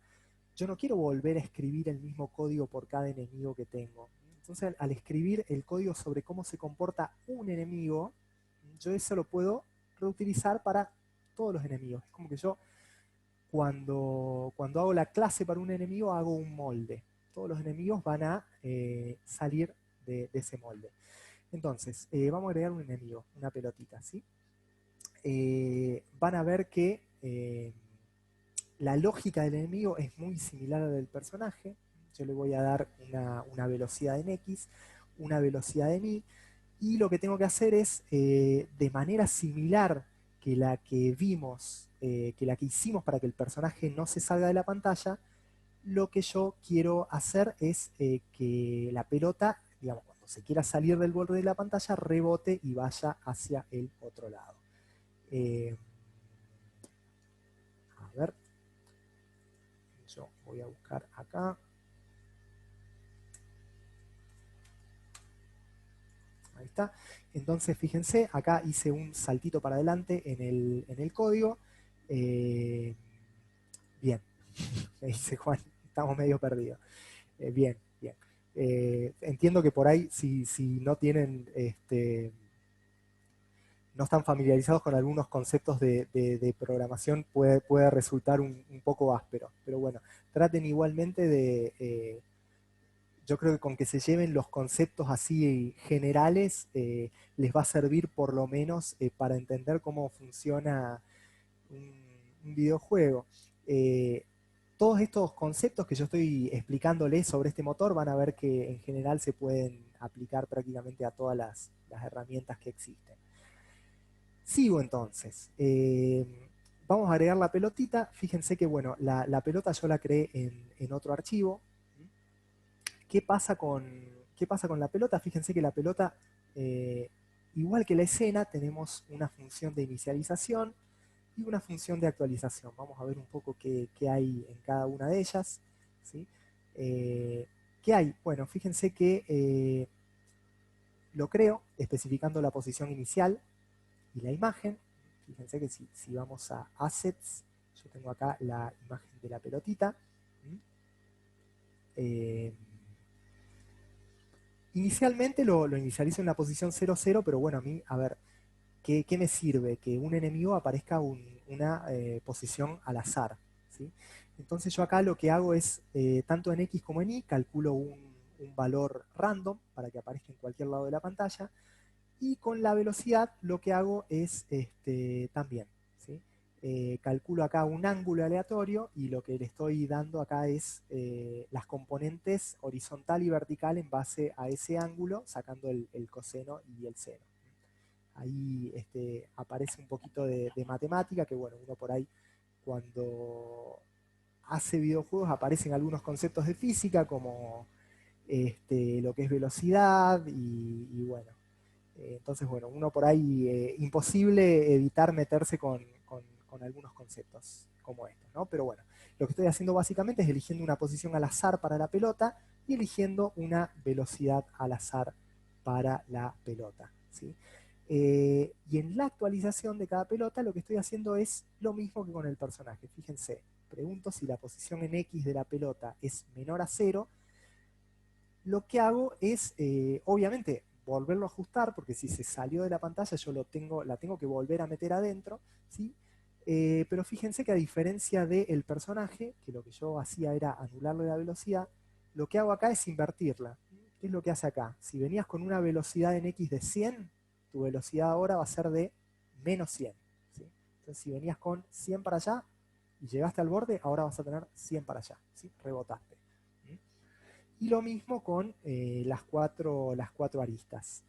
Yo no quiero volver a escribir el mismo código por cada enemigo que tengo. Entonces, al escribir el código sobre cómo se comporta un enemigo, yo eso lo puedo reutilizar para todos los enemigos. Es como que yo, cuando hago la clase para un enemigo, hago un molde. Todos los enemigos van a salir de ese molde. Entonces, vamos a agregar un enemigo, una pelotita, ¿sí? Van a ver que la lógica del enemigo es muy similar a la del personaje. Yo le voy a dar una velocidad en X, una velocidad en Y, y lo que tengo que hacer es, de manera similar que la que vimos, que la que hicimos para que el personaje no se salga de la pantalla, lo que yo quiero hacer es que la pelota, digamos, cuando se quiera salir del borde de la pantalla, rebote y vaya hacia el otro lado. A ver, yo voy a buscar acá. Ahí está. Entonces, fíjense, acá hice un saltito para adelante en el código. Bien, me dice Juan, estamos medio perdidos. Bien, bien. Entiendo que por ahí, si no tienen, no están familiarizados con algunos conceptos de programación, puede resultar un poco áspero. Pero bueno, traten igualmente yo creo que con que se lleven los conceptos así generales, les va a servir por lo menos para entender cómo funciona un videojuego. Todos estos conceptos que yo estoy explicándoles sobre este motor van a ver que en general se pueden aplicar prácticamente a todas las herramientas que existen. Sigo entonces. Vamos a agregar la pelotita. Fíjense que bueno, la pelota yo la creé en otro archivo. ¿Qué pasa con la pelota? Fíjense que la pelota, igual que la escena, tenemos una función de inicialización y una función de actualización. Vamos a ver un poco qué hay en cada una de ellas, ¿sí? ¿Qué hay? Bueno, fíjense que lo creo especificando la posición inicial y la imagen. Fíjense que si vamos a Assets, yo tengo acá la imagen de la pelotita. Inicialmente lo inicializo en la posición 00, pero bueno, a mí, a ver, ¿qué me sirve? Que un enemigo aparezca una posición al azar, ¿sí? Entonces yo acá lo que hago es, tanto en X como en Y, calculo un valor random para que aparezca en cualquier lado de la pantalla, y con la velocidad lo que hago es también, ¿sí? Calculo acá un ángulo aleatorio y lo que le estoy dando acá es las componentes horizontal y vertical en base a ese ángulo, sacando el coseno y el seno. Ahí aparece un poquito de matemática, que bueno, uno por ahí cuando hace videojuegos aparecen algunos conceptos de física como lo que es velocidad y bueno, entonces, bueno, uno por ahí, imposible evitar meterse con algunos conceptos como estos, ¿no? Pero bueno, lo que estoy haciendo básicamente es eligiendo una posición al azar para la pelota y eligiendo una velocidad al azar para la pelota, ¿sí? Y en la actualización de cada pelota lo que estoy haciendo es lo mismo que con el personaje. Fíjense, pregunto si la posición en X de la pelota es menor a 0. Lo que hago es, obviamente, volverlo a ajustar, porque si se salió de la pantalla yo la tengo que volver a meter adentro, ¿sí? Pero fíjense que a diferencia del personaje, que lo que yo hacía era anularle la velocidad, lo que hago acá es invertirla. ¿Qué es lo que hace acá? Si venías con una velocidad en X de 100, tu velocidad ahora va a ser de menos 100. ¿Sí? Entonces si venías con 100 para allá y llegaste al borde, ahora vas a tener 100 para allá. ¿Sí? Rebotaste. Y lo mismo con las cuatro aristas.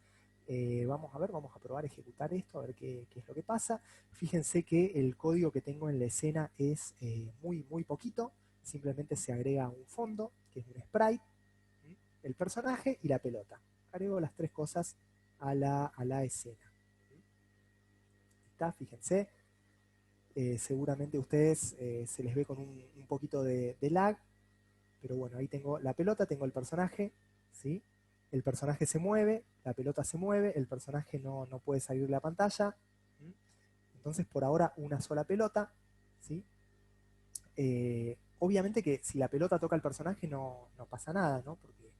Vamos a ver, vamos a probar ejecutar esto, a ver qué es lo que pasa. Fíjense que el código que tengo en la escena es muy poquito. Simplemente se agrega un fondo, que es un sprite, el personaje y la pelota. Agrego las tres cosas a la escena. ¿Está? Fíjense. Seguramente a ustedes se les ve con un poquito de lag. Pero bueno, ahí tengo la pelota, tengo el personaje, ¿sí? El personaje se mueve, la pelota se mueve, el personaje no puede salir de la pantalla. ¿Sí? Entonces, por ahora, una sola pelota, ¿sí? Obviamente que si la pelota toca al personaje no pasa nada, ¿no? Porque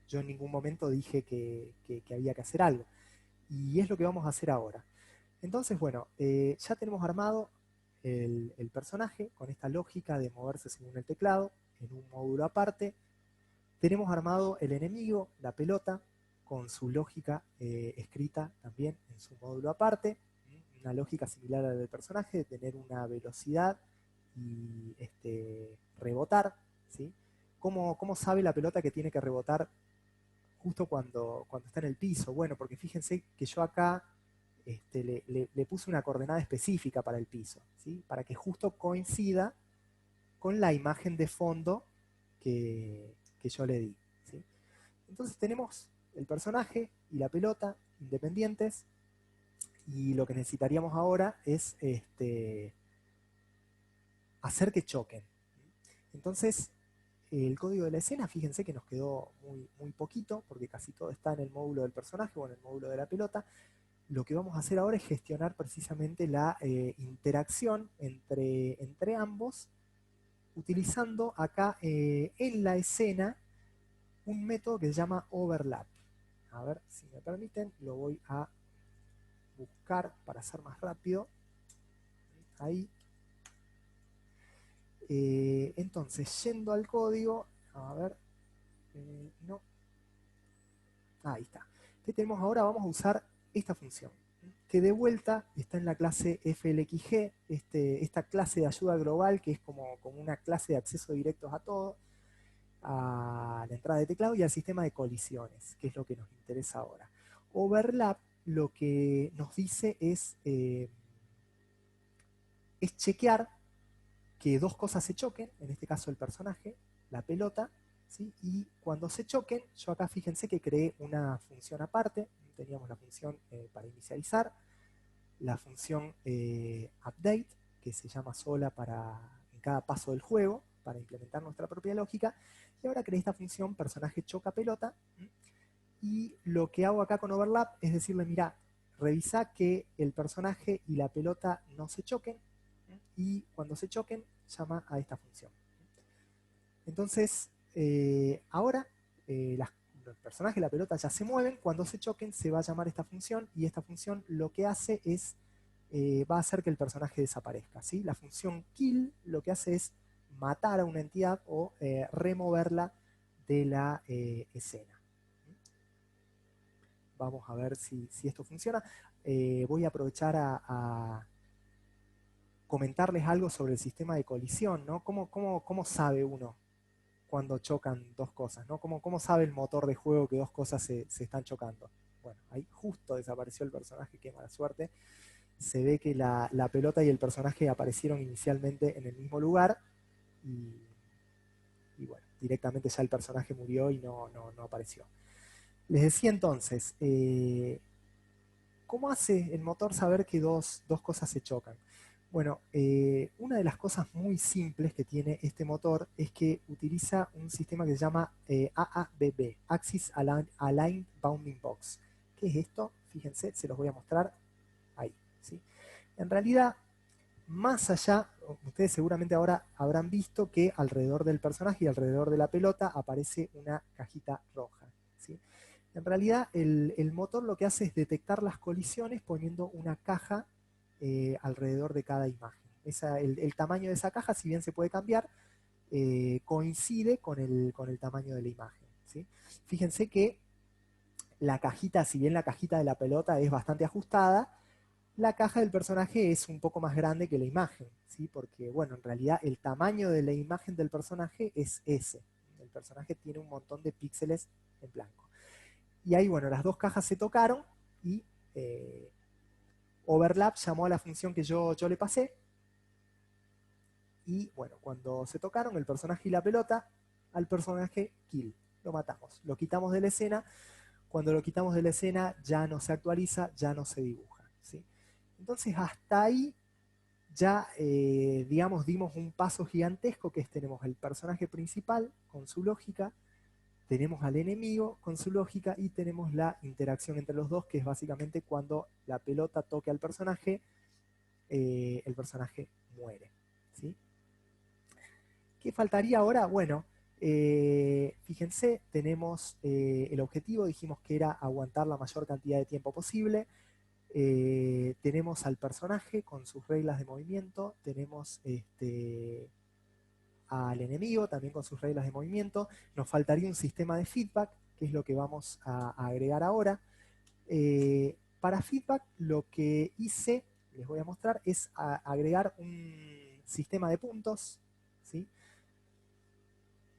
yo en ningún momento dije que había que hacer algo. Y es lo que vamos a hacer ahora. Entonces, bueno, ya tenemos armado el personaje con esta lógica de moverse según el teclado en un módulo aparte. Tenemos armado el enemigo, la pelota, con su lógica escrita también en su módulo aparte. Una lógica similar a la del personaje, de tener una velocidad y rebotar. ¿Sí? ¿Cómo sabe la pelota que tiene que rebotar justo cuando está en el piso? Bueno, porque fíjense que yo acá le puse una coordenada específica para el piso, ¿sí? Para que justo coincida con la imagen de fondo que yo le di. ¿Sí? Entonces tenemos el personaje y la pelota independientes, y lo que necesitaríamos ahora es hacer que choquen. Entonces, el código de la escena, fíjense que nos quedó muy poquito, porque casi todo está en el módulo del personaje o en el módulo de la pelota. Lo que vamos a hacer ahora es gestionar precisamente la interacción entre ambos, utilizando acá en la escena un método que se llama overlap. A ver si me permiten, lo voy a buscar para ser más rápido. Ahí. Entonces, yendo al código, a ver, no, ahí está. ¿Qué tenemos ahora? Vamos a usar esta función, que de vuelta está en la clase FLXG, esta clase de ayuda global, que es como una clase de acceso directos a todo, a la entrada de teclado y al sistema de colisiones, que es lo que nos interesa ahora. Overlap lo que nos dice es chequear que dos cosas se choquen, en este caso el personaje, la pelota, ¿sí? Y cuando se choquen, yo acá fíjense que creé una función aparte, teníamos la función para inicializar, la función update, que se llama sola en cada paso del juego, para implementar nuestra propia lógica, y ahora creé esta función personaje choca pelota, y lo que hago acá con overlap es decirle, mira, revisa que el personaje y la pelota no se choquen, y cuando se choquen, llama a esta función. Entonces, ahora los personajes y la pelota ya se mueven, cuando se choquen se va a llamar esta función, y esta función lo que hace es, va a hacer que el personaje desaparezca. ¿Sí? La función kill lo que hace es matar a una entidad o removerla de la escena. Vamos a ver si esto funciona. Voy a aprovechar a comentarles algo sobre el sistema de colisión, ¿no? ¿Cómo sabe uno cuando chocan dos cosas, ¿no? ¿Cómo sabe el motor de juego que dos cosas se están chocando? Bueno, ahí justo desapareció el personaje, qué mala suerte. Se ve que la pelota y el personaje aparecieron inicialmente en el mismo lugar, y bueno, directamente ya el personaje murió y no apareció. Les decía entonces, ¿cómo hace el motor saber que dos cosas se chocan? Bueno, una de las cosas muy simples que tiene este motor es que utiliza un sistema que se llama AABB, Axis Aligned Bounding Box. ¿Qué es esto? Fíjense, se los voy a mostrar ahí. ¿Sí? En realidad, más allá, ustedes seguramente ahora habrán visto que alrededor del personaje y alrededor de la pelota aparece una cajita roja. ¿Sí? En realidad el motor lo que hace es detectar las colisiones poniendo una caja alrededor de cada imagen. El tamaño de esa caja, si bien se puede cambiar, coincide con el tamaño de la imagen, ¿sí? Fíjense que la cajita, si bien la cajita de la pelota es bastante ajustada, la caja del personaje es un poco más grande que la imagen, ¿sí? Porque, bueno, en realidad el tamaño de la imagen del personaje es ese. El personaje tiene un montón de píxeles en blanco. Y ahí, bueno, las dos cajas se tocaron y overlap llamó a la función que yo le pasé. Y, bueno, cuando se tocaron el personaje y la pelota, al personaje kill, lo matamos, lo quitamos de la escena. Cuando lo quitamos de la escena ya no se actualiza, ya no se dibuja, ¿sí? Entonces hasta ahí ya, digamos, dimos un paso gigantesco, que es tenemos el personaje principal con su lógica, tenemos al enemigo con su lógica y tenemos la interacción entre los dos, que es básicamente cuando la pelota toque al personaje, el personaje muere, ¿sí? ¿Qué faltaría ahora? Bueno, fíjense, tenemos el objetivo, dijimos que era aguantar la mayor cantidad de tiempo posible. Tenemos al personaje con sus reglas de movimiento, tenemos al enemigo también con sus reglas de movimiento. Nos faltaría un sistema de feedback, que es lo que vamos a agregar ahora. Para feedback lo que hice, les voy a mostrar, es agregar un sistema de puntos, ¿sí?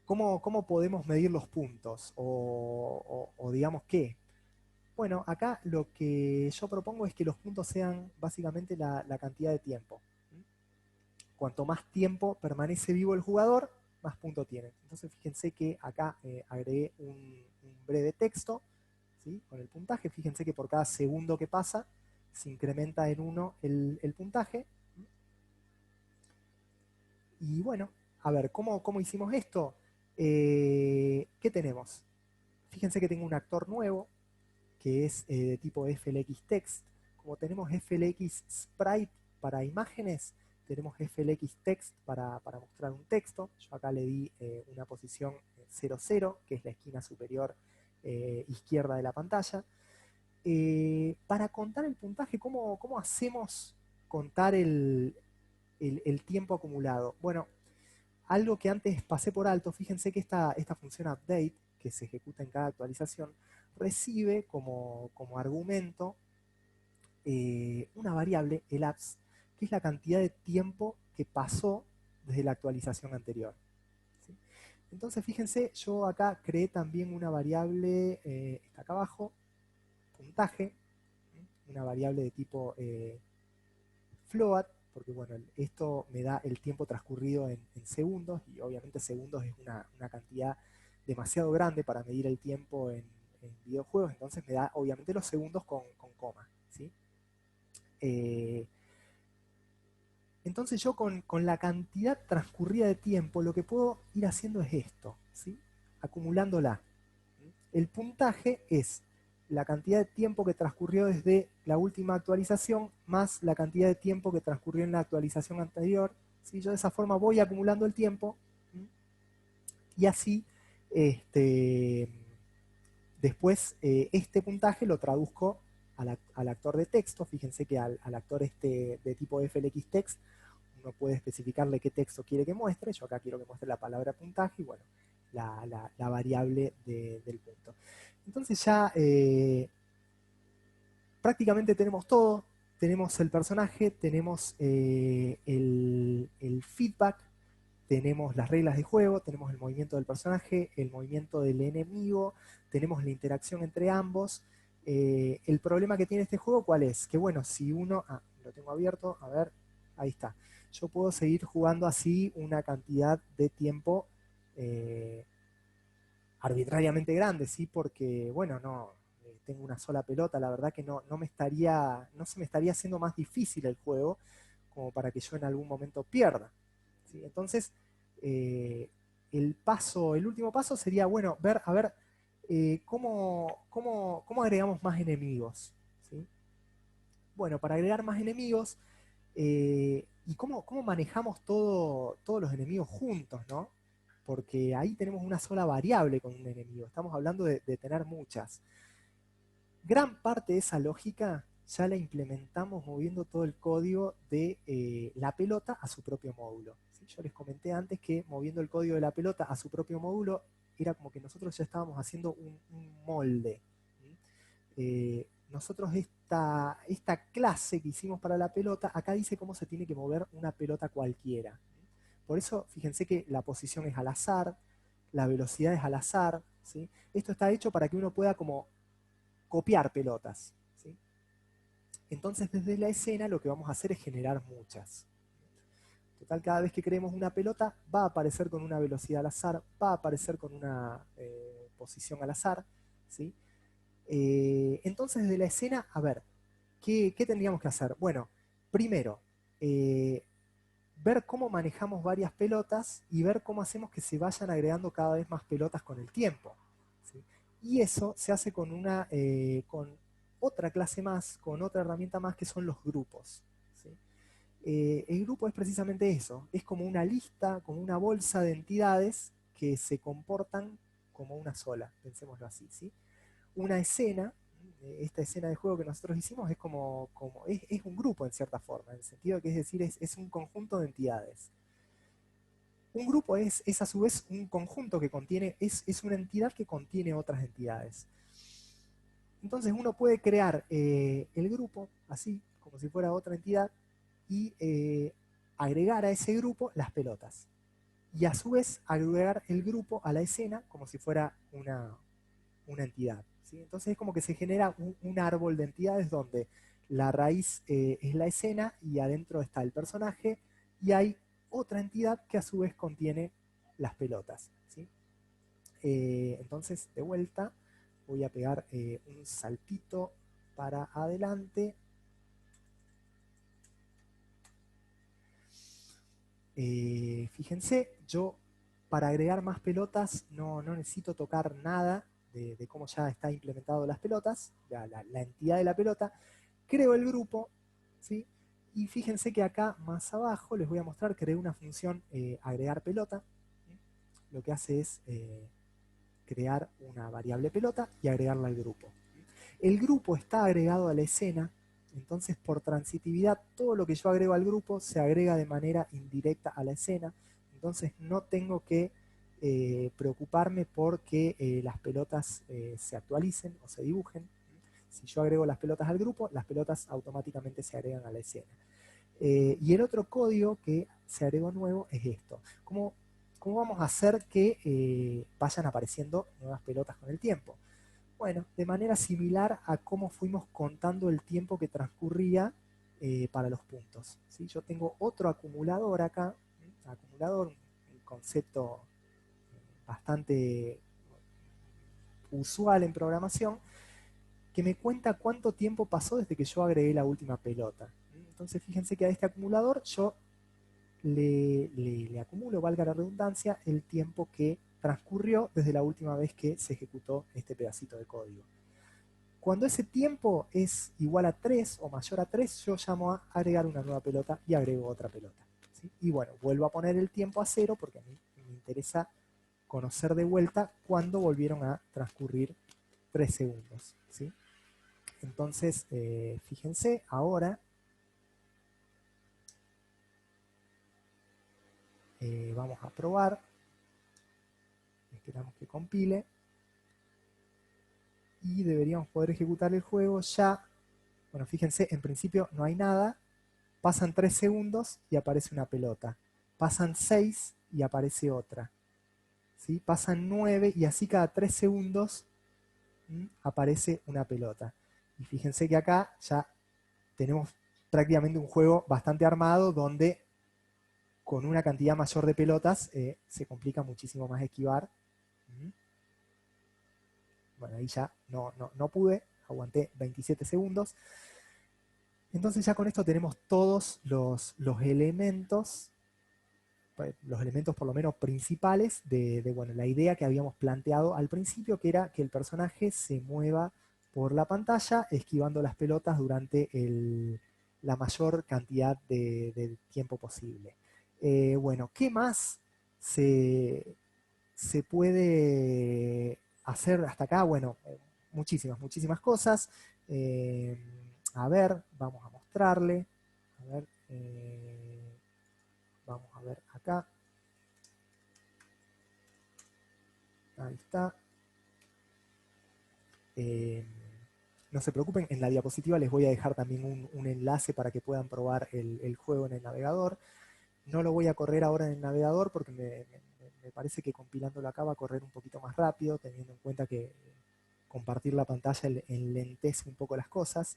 ¿Cómo podemos medir los puntos? O digamos qué. Bueno, acá lo que yo propongo es que los puntos sean básicamente la cantidad de tiempo. Cuanto más tiempo permanece vivo el jugador, más puntos tiene. Entonces fíjense que acá agregué un breve texto, ¿sí? Con el puntaje. Fíjense que por cada segundo que pasa se incrementa en 1 el puntaje. Y bueno, a ver, ¿cómo hicimos esto? ¿Qué tenemos? Fíjense que tengo un actor nuevo, que es de tipo FLX Text. Como tenemos FLX Sprite para imágenes, tenemos FLX Text para mostrar un texto. Yo acá le di una posición 00, que es la esquina superior izquierda de la pantalla. Para contar el puntaje, ¿cómo hacemos contar el tiempo acumulado? Bueno, algo que antes pasé por alto, fíjense que esta función update, que se ejecuta en cada actualización, recibe como argumento una variable, el apps, que es la cantidad de tiempo que pasó desde la actualización anterior, ¿sí? Entonces fíjense, yo acá creé también una variable, está acá abajo, puntaje, una variable de tipo float, porque bueno, esto me da el tiempo transcurrido en segundos, y obviamente segundos es una cantidad demasiado grande para medir el tiempo en videojuegos, entonces me da obviamente los segundos con coma, ¿sí? Eh, entonces yo con la cantidad transcurrida de tiempo lo que puedo ir haciendo es esto, ¿sí? Acumulándola. El puntaje es la cantidad de tiempo que transcurrió desde la última actualización más la cantidad de tiempo que transcurrió en la actualización anterior, ¿sí? Yo de esa forma voy acumulando el tiempo, ¿sí? Y así después este puntaje lo traduzco al actor de texto. Fíjense que al actor de tipo FLX Text uno puede especificarle qué texto quiere que muestre. Yo acá quiero que muestre la palabra puntaje y bueno, la variable del punto. Entonces ya prácticamente tenemos todo. Tenemos el personaje, tenemos el feedback, tenemos las reglas de juego, tenemos el movimiento del personaje, el movimiento del enemigo, tenemos la interacción entre ambos. El problema que tiene este juego, ¿cuál es? Que bueno, si uno... lo tengo abierto, a ver, ahí está. Yo puedo seguir jugando así una cantidad de tiempo arbitrariamente grande, ¿sí? Porque, bueno, no, tengo una sola pelota, la verdad que no se me estaría haciendo más difícil el juego como para que yo en algún momento pierda, ¿sí? Entonces, eh, el último paso sería, bueno, a ver cómo agregamos más enemigos, ¿sí? Bueno, para agregar más enemigos, y cómo manejamos todos los enemigos juntos, ¿no? Porque ahí tenemos una sola variable con un enemigo, estamos hablando de tener muchas. Gran parte de esa lógica ya la implementamos moviendo todo el código de la pelota a su propio módulo. ¿Sí? Yo les comenté antes que moviendo el código de la pelota a su propio módulo era como que nosotros ya estábamos haciendo un molde. ¿Sí? Nosotros esta clase que hicimos para la pelota, acá dice cómo se tiene que mover una pelota cualquiera. Por eso, fíjense que la posición es al azar, la velocidad es al azar. ¿Sí? Esto está hecho para que uno pueda como copiar pelotas. ¿Sí? Entonces, desde la escena lo que vamos a hacer es generar muchas. Total, cada vez que creemos una pelota, va a aparecer con una velocidad al azar, va a aparecer con una posición al azar. ¿Sí? Entonces, desde la escena, a ver, ¿qué tendríamos que hacer? Bueno, primero, ver cómo manejamos varias pelotas y ver cómo hacemos que se vayan agregando cada vez más pelotas con el tiempo. ¿Sí? Y eso se hace con otra clase más, con otra herramienta más que son los grupos. ¿Sí? El grupo es precisamente eso, es como una lista, como una bolsa de entidades que se comportan como una sola, pensémoslo así. ¿Sí? Una escena, esta escena de juego que nosotros hicimos es un grupo en cierta forma, en el sentido que es decir, es un conjunto de entidades. Un grupo es a su vez un conjunto que contiene, es una entidad que contiene otras entidades. Entonces uno puede crear el grupo así, como si fuera otra entidad, y agregar a ese grupo las pelotas. Y a su vez agregar el grupo a la escena como si fuera una entidad. ¿Sí? Entonces es como que se genera un árbol de entidades donde la raíz es la escena y adentro está el personaje y hay otra entidad que a su vez contiene las pelotas. ¿Sí? Entonces, de vuelta, voy a pegar un saltito para adelante. Fíjense, yo para agregar más pelotas no necesito tocar nada de cómo ya está implementado las pelotas, la entidad de la pelota. Creo el grupo, ¿sí? Y fíjense que acá más abajo les voy a mostrar, creé una función agregar pelota. ¿Sí? Lo que hace es crear una variable pelota y agregarla al grupo. El grupo está agregado a la escena, entonces por transitividad todo lo que yo agrego al grupo se agrega de manera indirecta a la escena, entonces no tengo que preocuparme porque las pelotas se actualicen o se dibujen. Si yo agrego las pelotas al grupo, las pelotas automáticamente se agregan a la escena. Y el otro código que se agregó nuevo es esto. ¿Cómo vamos a hacer que vayan apareciendo nuevas pelotas con el tiempo? Bueno, de manera similar a cómo fuimos contando el tiempo que transcurría para los puntos. ¿Sí? Yo tengo otro acumulador acá, acumulador, un concepto bastante usual en programación, que me cuenta cuánto tiempo pasó desde que yo agregué la última pelota. Entonces fíjense que a este acumulador yo le acumulo, valga la redundancia, el tiempo que transcurrió desde la última vez que se ejecutó este pedacito de código. Cuando ese tiempo es igual a 3 o mayor a 3, yo llamo a agregar una nueva pelota y agrego otra pelota. ¿Sí? Y bueno, vuelvo a poner el tiempo a 0 porque a mí me interesa conocer de vuelta cuándo volvieron a transcurrir 3 segundos. ¿Sí? Entonces, fíjense, ahora vamos a probar. Esperamos que compile. Y deberíamos poder ejecutar el juego ya. Bueno, fíjense, en principio no hay nada. Pasan 3 segundos y aparece una pelota. Pasan 6 y aparece otra. ¿Sí? Pasan 9 y así cada 3 segundos aparece una pelota. Y fíjense que acá ya tenemos prácticamente un juego bastante armado donde con una cantidad mayor de pelotas se complica muchísimo más esquivar. Bueno, ahí ya no pude, aguanté 27 segundos. Entonces ya con esto tenemos todos los elementos por lo menos principales bueno, la idea que habíamos planteado al principio, que era que el personaje se mueva por la pantalla esquivando las pelotas durante la mayor cantidad de tiempo posible. Bueno, ¿qué más se puede hacer hasta acá? Bueno, muchísimas, muchísimas cosas. A ver, vamos a mostrarle. A ver, vamos a ver acá. Ahí está. No se preocupen, en la diapositiva les voy a dejar también un enlace para que puedan probar el juego en el navegador. No lo voy a correr ahora en el navegador porque me parece que compilándolo acá va a correr un poquito más rápido, teniendo en cuenta que compartir la pantalla enlentece un poco las cosas.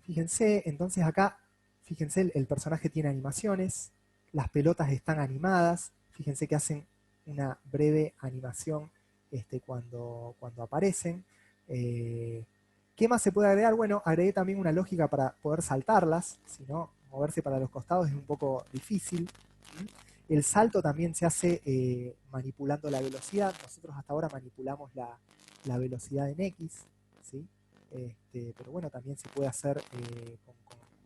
Fíjense, entonces acá, fíjense, el personaje tiene animaciones, las pelotas están animadas, fíjense que hacen una breve animación cuando aparecen. ¿Qué más se puede agregar? Bueno, agregué también una lógica para poder saltarlas, si no, moverse para los costados es un poco difícil. El salto también se hace manipulando la velocidad. Nosotros hasta ahora manipulamos la velocidad en X, ¿sí? Pero bueno, también se puede hacer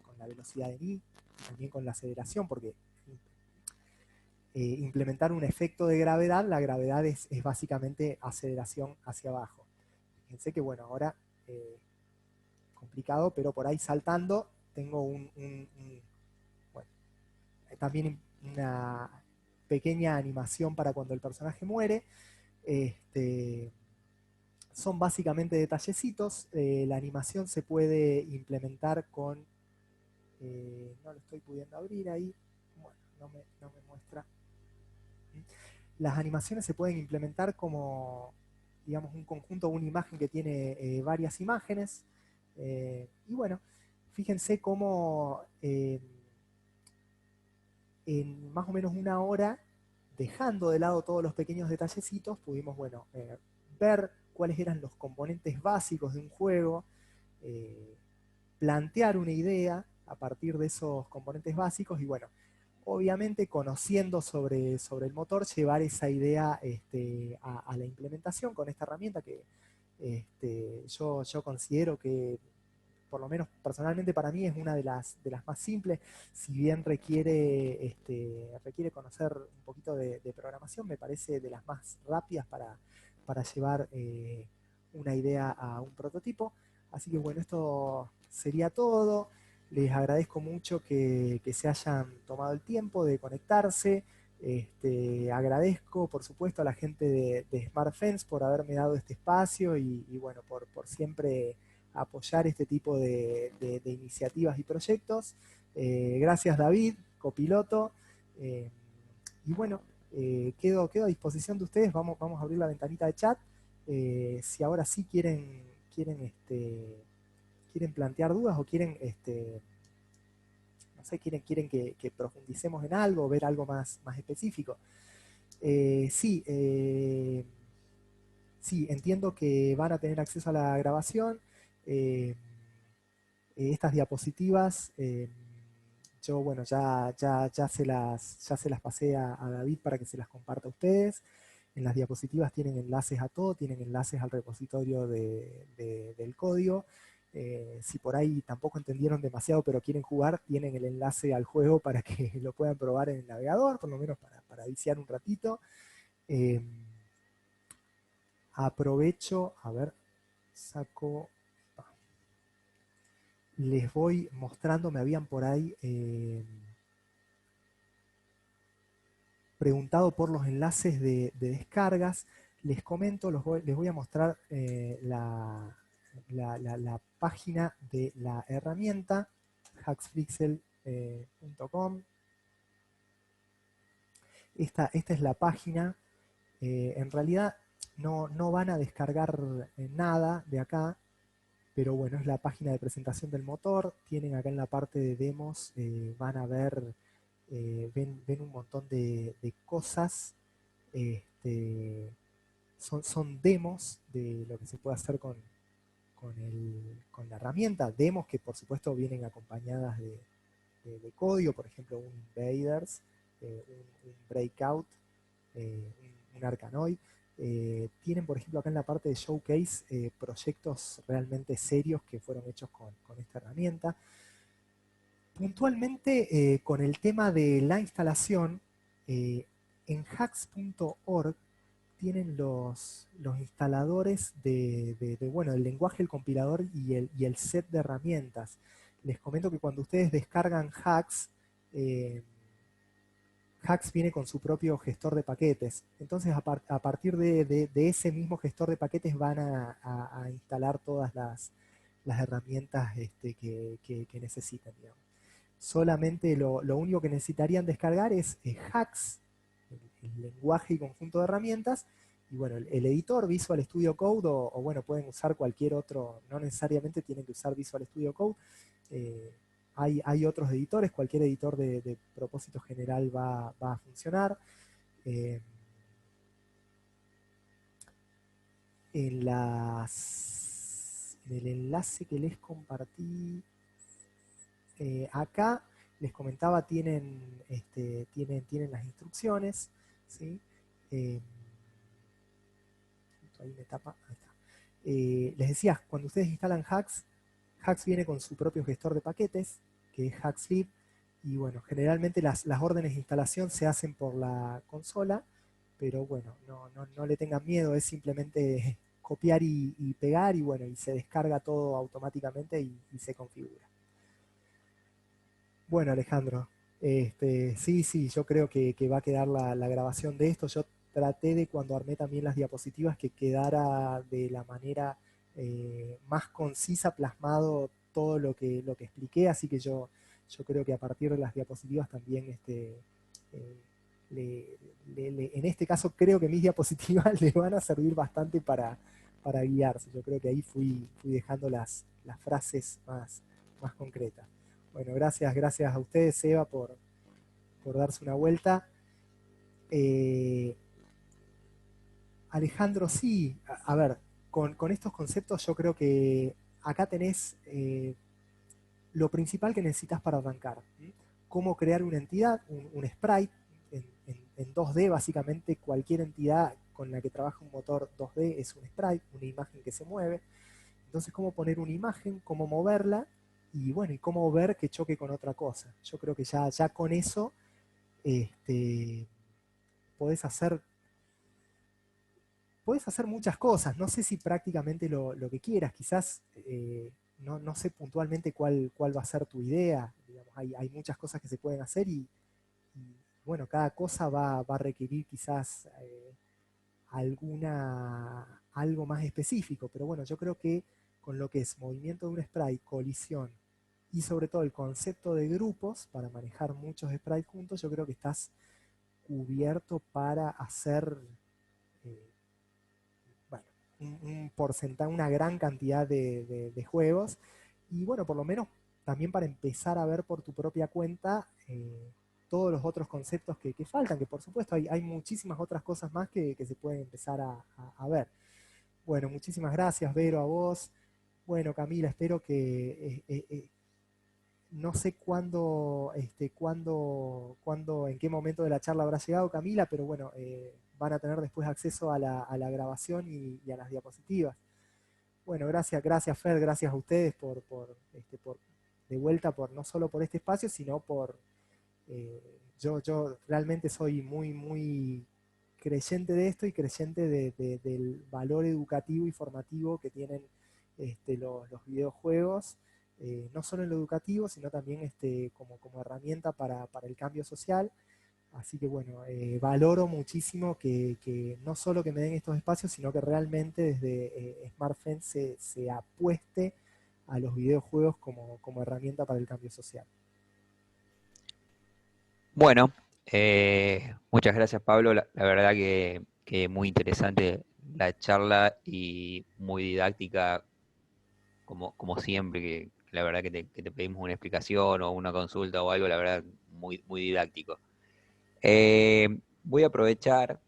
con la velocidad en Y, también con la aceleración, porque implementar un efecto de gravedad, la gravedad es básicamente aceleración hacia abajo. Fíjense que bueno, ahora complicado, pero por ahí saltando tengo bueno, también una pequeña animación para cuando el personaje muere. Son básicamente detallecitos. La animación se puede implementar con... no lo estoy pudiendo abrir ahí. Bueno, no me muestra. Las animaciones se pueden implementar como, digamos, un conjunto, una imagen que tiene varias imágenes. Y bueno, fíjense cómo en más o menos una hora, dejando de lado todos los pequeños detallecitos, pudimos, bueno, ver cuáles eran los componentes básicos de un juego, plantear una idea a partir de esos componentes básicos y bueno, obviamente conociendo sobre el motor, llevar esa idea a la implementación con esta herramienta que yo considero que por lo menos personalmente para mí es una de las más simples, si bien requiere conocer un poquito de programación, me parece de las más rápidas para llevar una idea a un prototipo. Así que bueno, esto sería todo. Les agradezco mucho que se hayan tomado el tiempo de conectarse. Agradezco, por supuesto, a la gente de SmartFence por haberme dado este espacio y bueno, por siempre apoyar este tipo de iniciativas y proyectos. Gracias David, copiloto. Y bueno, quedo a disposición de ustedes. Vamos a abrir la ventanita de chat. Si ahora sí quieren plantear dudas o quieren, no sé, quieren que profundicemos en algo o ver algo más específico. Sí, entiendo que van a tener acceso a la grabación. Estas diapositivas, yo bueno, ya se las pasé a David para que se las comparta a ustedes. En las diapositivas tienen enlaces a todo, tienen enlaces al repositorio del código. Si por ahí tampoco entendieron demasiado pero quieren jugar, tienen el enlace al juego para que lo puedan probar en el navegador, por lo menos para viciar un ratito. Aprovecho, a ver, saco... Les voy mostrando, me habían por ahí preguntado por los enlaces de descargas. Les comento, les voy a mostrar la página de la herramienta, hacksflixel.com. Esta es la página. En realidad no van a descargar nada de acá, pero bueno, es la página de presentación del motor. Tienen acá en la parte de demos, van a ver, ven un montón de cosas. Son demos de lo que se puede hacer con la herramienta. Demos que por supuesto vienen acompañadas de código, por ejemplo, un invaders, un breakout, un Arkanoid. Tienen, por ejemplo, acá en la parte de Showcase proyectos realmente serios que fueron hechos con esta herramienta. Puntualmente, con el tema de la instalación, en hacks.org tienen los instaladores bueno, el lenguaje, el compilador y el set de herramientas. Les comento que cuando ustedes descargan Hacks, eh, Hacks viene con su propio gestor de paquetes. Entonces, a partir de ese mismo gestor de paquetes van a instalar todas las herramientas que necesitan, digamos. Solamente lo único que necesitarían descargar es Hacks, el lenguaje y conjunto de herramientas, y bueno, el editor Visual Studio Code, o bueno, pueden usar cualquier otro, no necesariamente tienen que usar Visual Studio Code. eh, hay otros editores, cualquier editor de propósito general va a funcionar. Eh, en el enlace que les compartí acá, les comentaba, tienen las instrucciones, ¿sí? Eh, ahí me tapa, ahí está. Les decía, cuando ustedes instalan Hacks, Hacks viene con su propio gestor de paquetes, que es HacksLib, y bueno, generalmente las órdenes de instalación se hacen por la consola, pero bueno, no le tengan miedo, es simplemente copiar y pegar, y bueno, y se descarga todo automáticamente y se configura. Bueno, Alejandro, sí, yo creo que va a quedar la grabación de esto. Yo traté de, cuando armé también las diapositivas, que quedara de la manera más concisa, plasmado todo lo que expliqué, así que yo creo que a partir de las diapositivas también, eh, en este caso creo que mis diapositivas le van a servir bastante para guiarse. Yo creo que ahí fui dejando las frases más concretas. Bueno, gracias a ustedes, Seba, por darse una vuelta. Eh, Alejandro, sí, a ver, con estos conceptos yo creo que acá tenés lo principal que necesitas para arrancar. ¿Sí? Cómo crear una entidad, un sprite en 2D, básicamente cualquier entidad con la que trabaja un motor 2D es un sprite, una imagen que se mueve. Entonces, cómo poner una imagen, cómo moverla y bueno, y cómo ver que choque con otra cosa. Yo creo que ya con eso este, podés hacer, podés hacer muchas cosas. No sé si prácticamente lo que quieras, quizás no sé puntualmente cuál va a ser tu idea. Digamos, hay muchas cosas que se pueden hacer y, bueno, cada cosa va a requerir quizás algo más específico, pero bueno, yo creo que con lo que es movimiento de un sprite, colisión y sobre todo el concepto de grupos para manejar muchos sprites juntos, yo creo que estás cubierto para hacer eh, bueno, un porcentaje, una gran cantidad de juegos y bueno, por lo menos también para empezar a ver por tu propia cuenta todos los otros conceptos que faltan, que por supuesto hay muchísimas otras cosas más que se pueden empezar a ver. Bueno, muchísimas gracias, Vero, a vos. Bueno, Camila, espero que no sé en qué momento de la charla habrá llegado Camila, pero bueno, van a tener después acceso a la grabación y a las diapositivas. Bueno, gracias Fer, gracias a ustedes por de vuelta, por no solo por este espacio, sino por, yo realmente soy muy creyente de esto y creyente del valor educativo y formativo que tienen los videojuegos, no solo en lo educativo, sino también como herramienta para el cambio social. Así que bueno, valoro muchísimo que no solo que me den estos espacios, sino que realmente desde SmartFence se apueste a los videojuegos como herramienta para el cambio social. Bueno, muchas gracias Pablo, la verdad que muy interesante la charla y muy didáctica como siempre, que la verdad que te pedimos una explicación o una consulta o algo, la verdad muy didáctico. Voy a aprovechar,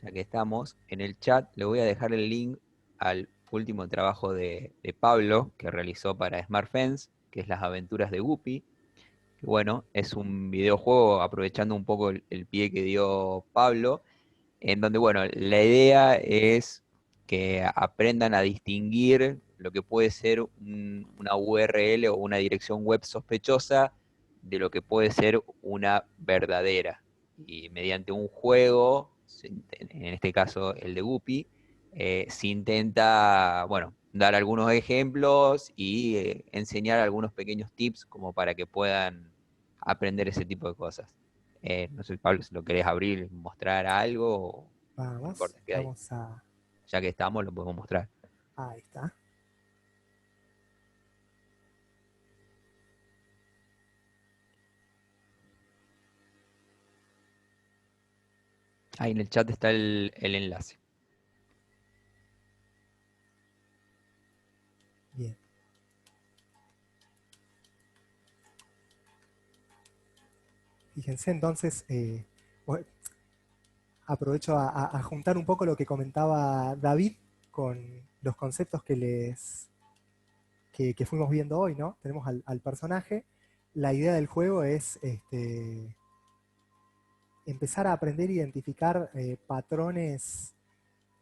ya que estamos en el chat, le voy a dejar el link al último trabajo de Pablo que realizó para SmartFence, que es Las aventuras de Guppy. Que bueno, es un videojuego aprovechando un poco el pie que dio Pablo, en donde, bueno, la idea es que aprendan a distinguir lo que puede ser una URL o una dirección web sospechosa de lo que puede ser una verdadera. Y mediante un juego en este caso el de Guppy, se intenta, bueno, dar algunos ejemplos y enseñar algunos pequeños tips como para que puedan aprender ese tipo de cosas. No sé, Pablo, si lo querés abrir, mostrar algo, o no Vamos, importa, queda ahí. vamos a... Ya que estamos, lo podemos mostrar. Ahí está. Ahí en el chat está el enlace. Bien. Fíjense entonces, bueno, aprovecho a juntar un poco lo que comentaba David con los conceptos que fuimos viendo hoy, ¿no? Tenemos al personaje. La idea del juego es empezar a aprender a identificar patrones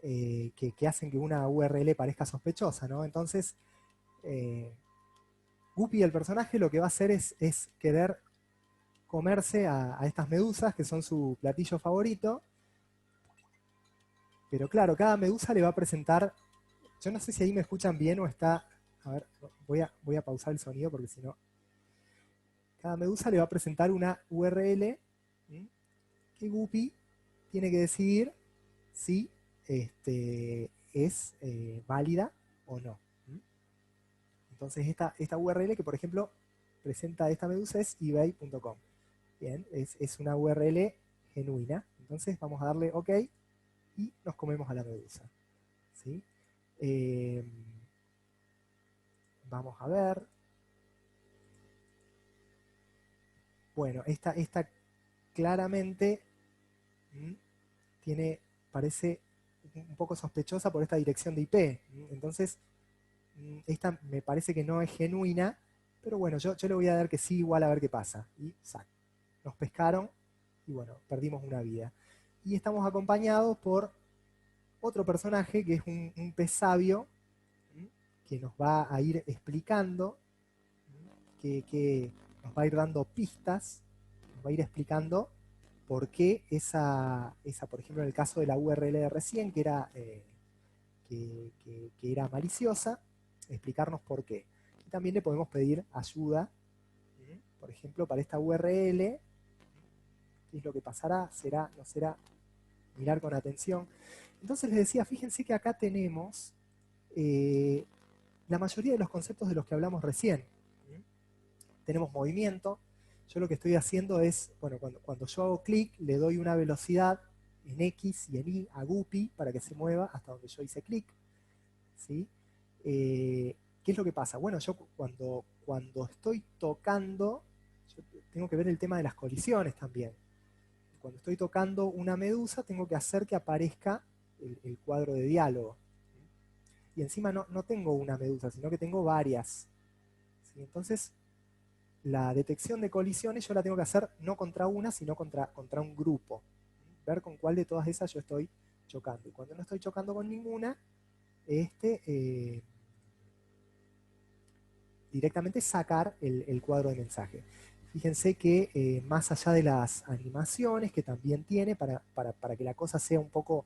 que hacen que una URL parezca sospechosa, ¿no? Entonces, Guppy, el personaje, lo que va a hacer es querer comerse a estas medusas, que son su platillo favorito. Pero claro, cada medusa le va a presentar. Yo no sé si ahí me escuchan bien o está. A ver, voy a pausar el sonido porque si no. Cada medusa le va a presentar una URL que Guppy tiene que decidir si es válida o no. Entonces, esta URL que, por ejemplo, presenta esta medusa es ebay.com. Bien, es una URL genuina. Entonces, vamos a darle OK y nos comemos a la medusa. ¿Sí? Eh, vamos a ver. Bueno, esta claramente parece un poco sospechosa por esta dirección de IP. Entonces, esta me parece que no es genuina, pero bueno, yo le voy a dar que sí, igual a ver qué pasa. Y sac. Nos pescaron y bueno, perdimos una vida. Y estamos acompañados por otro personaje que es un pez sabio que nos va a ir explicando, que nos va a ir dando pistas, nos va a ir explicando por qué por ejemplo, en el caso de la URL de recién, que era maliciosa, explicarnos por qué. Y también le podemos pedir ayuda, por ejemplo, para esta URL, qué es lo que pasará, será, no será, mirar con atención. Entonces les decía, fíjense que acá tenemos la mayoría de los conceptos de los que hablamos recién. Tenemos movimiento. Yo lo que estoy haciendo es, bueno, cuando yo hago clic, le doy una velocidad en X y en Y a Guppy para que se mueva hasta donde yo hice clic. ¿Sí? ¿Qué es lo que pasa? Bueno, yo cuando estoy tocando, yo tengo que ver el tema de las colisiones también. Cuando estoy tocando una medusa, tengo que hacer que aparezca el cuadro de diálogo. Y encima no tengo una medusa, sino que tengo varias. ¿Sí? Entonces, la detección de colisiones yo la tengo que hacer no contra una, sino contra un grupo. Ver con cuál de todas esas yo estoy chocando. Y cuando no estoy chocando con ninguna, directamente sacar el cuadro de mensaje. Fíjense que más allá de las animaciones que también tiene, para que la cosa sea un poco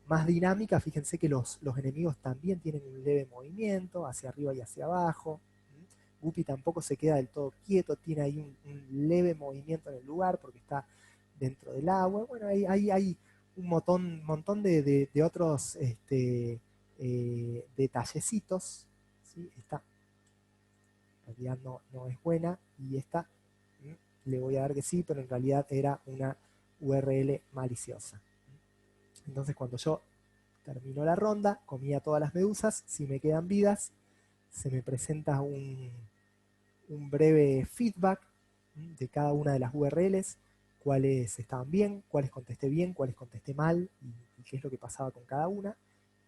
más dinámica, fíjense que los enemigos también tienen un leve movimiento hacia arriba y hacia abajo. Guppy tampoco se queda del todo quieto, tiene ahí un leve movimiento en el lugar porque está dentro del agua. Bueno, hay un montón de otros detallecitos. ¿Sí? Esta en realidad no es buena y esta le voy a dar que sí, pero en realidad era una URL maliciosa. Entonces cuando yo termino la ronda, comí a todas las medusas, si me quedan vidas, se me presenta un breve feedback de cada una de las URLs, cuáles estaban bien, cuáles contesté mal y qué es lo que pasaba con cada una.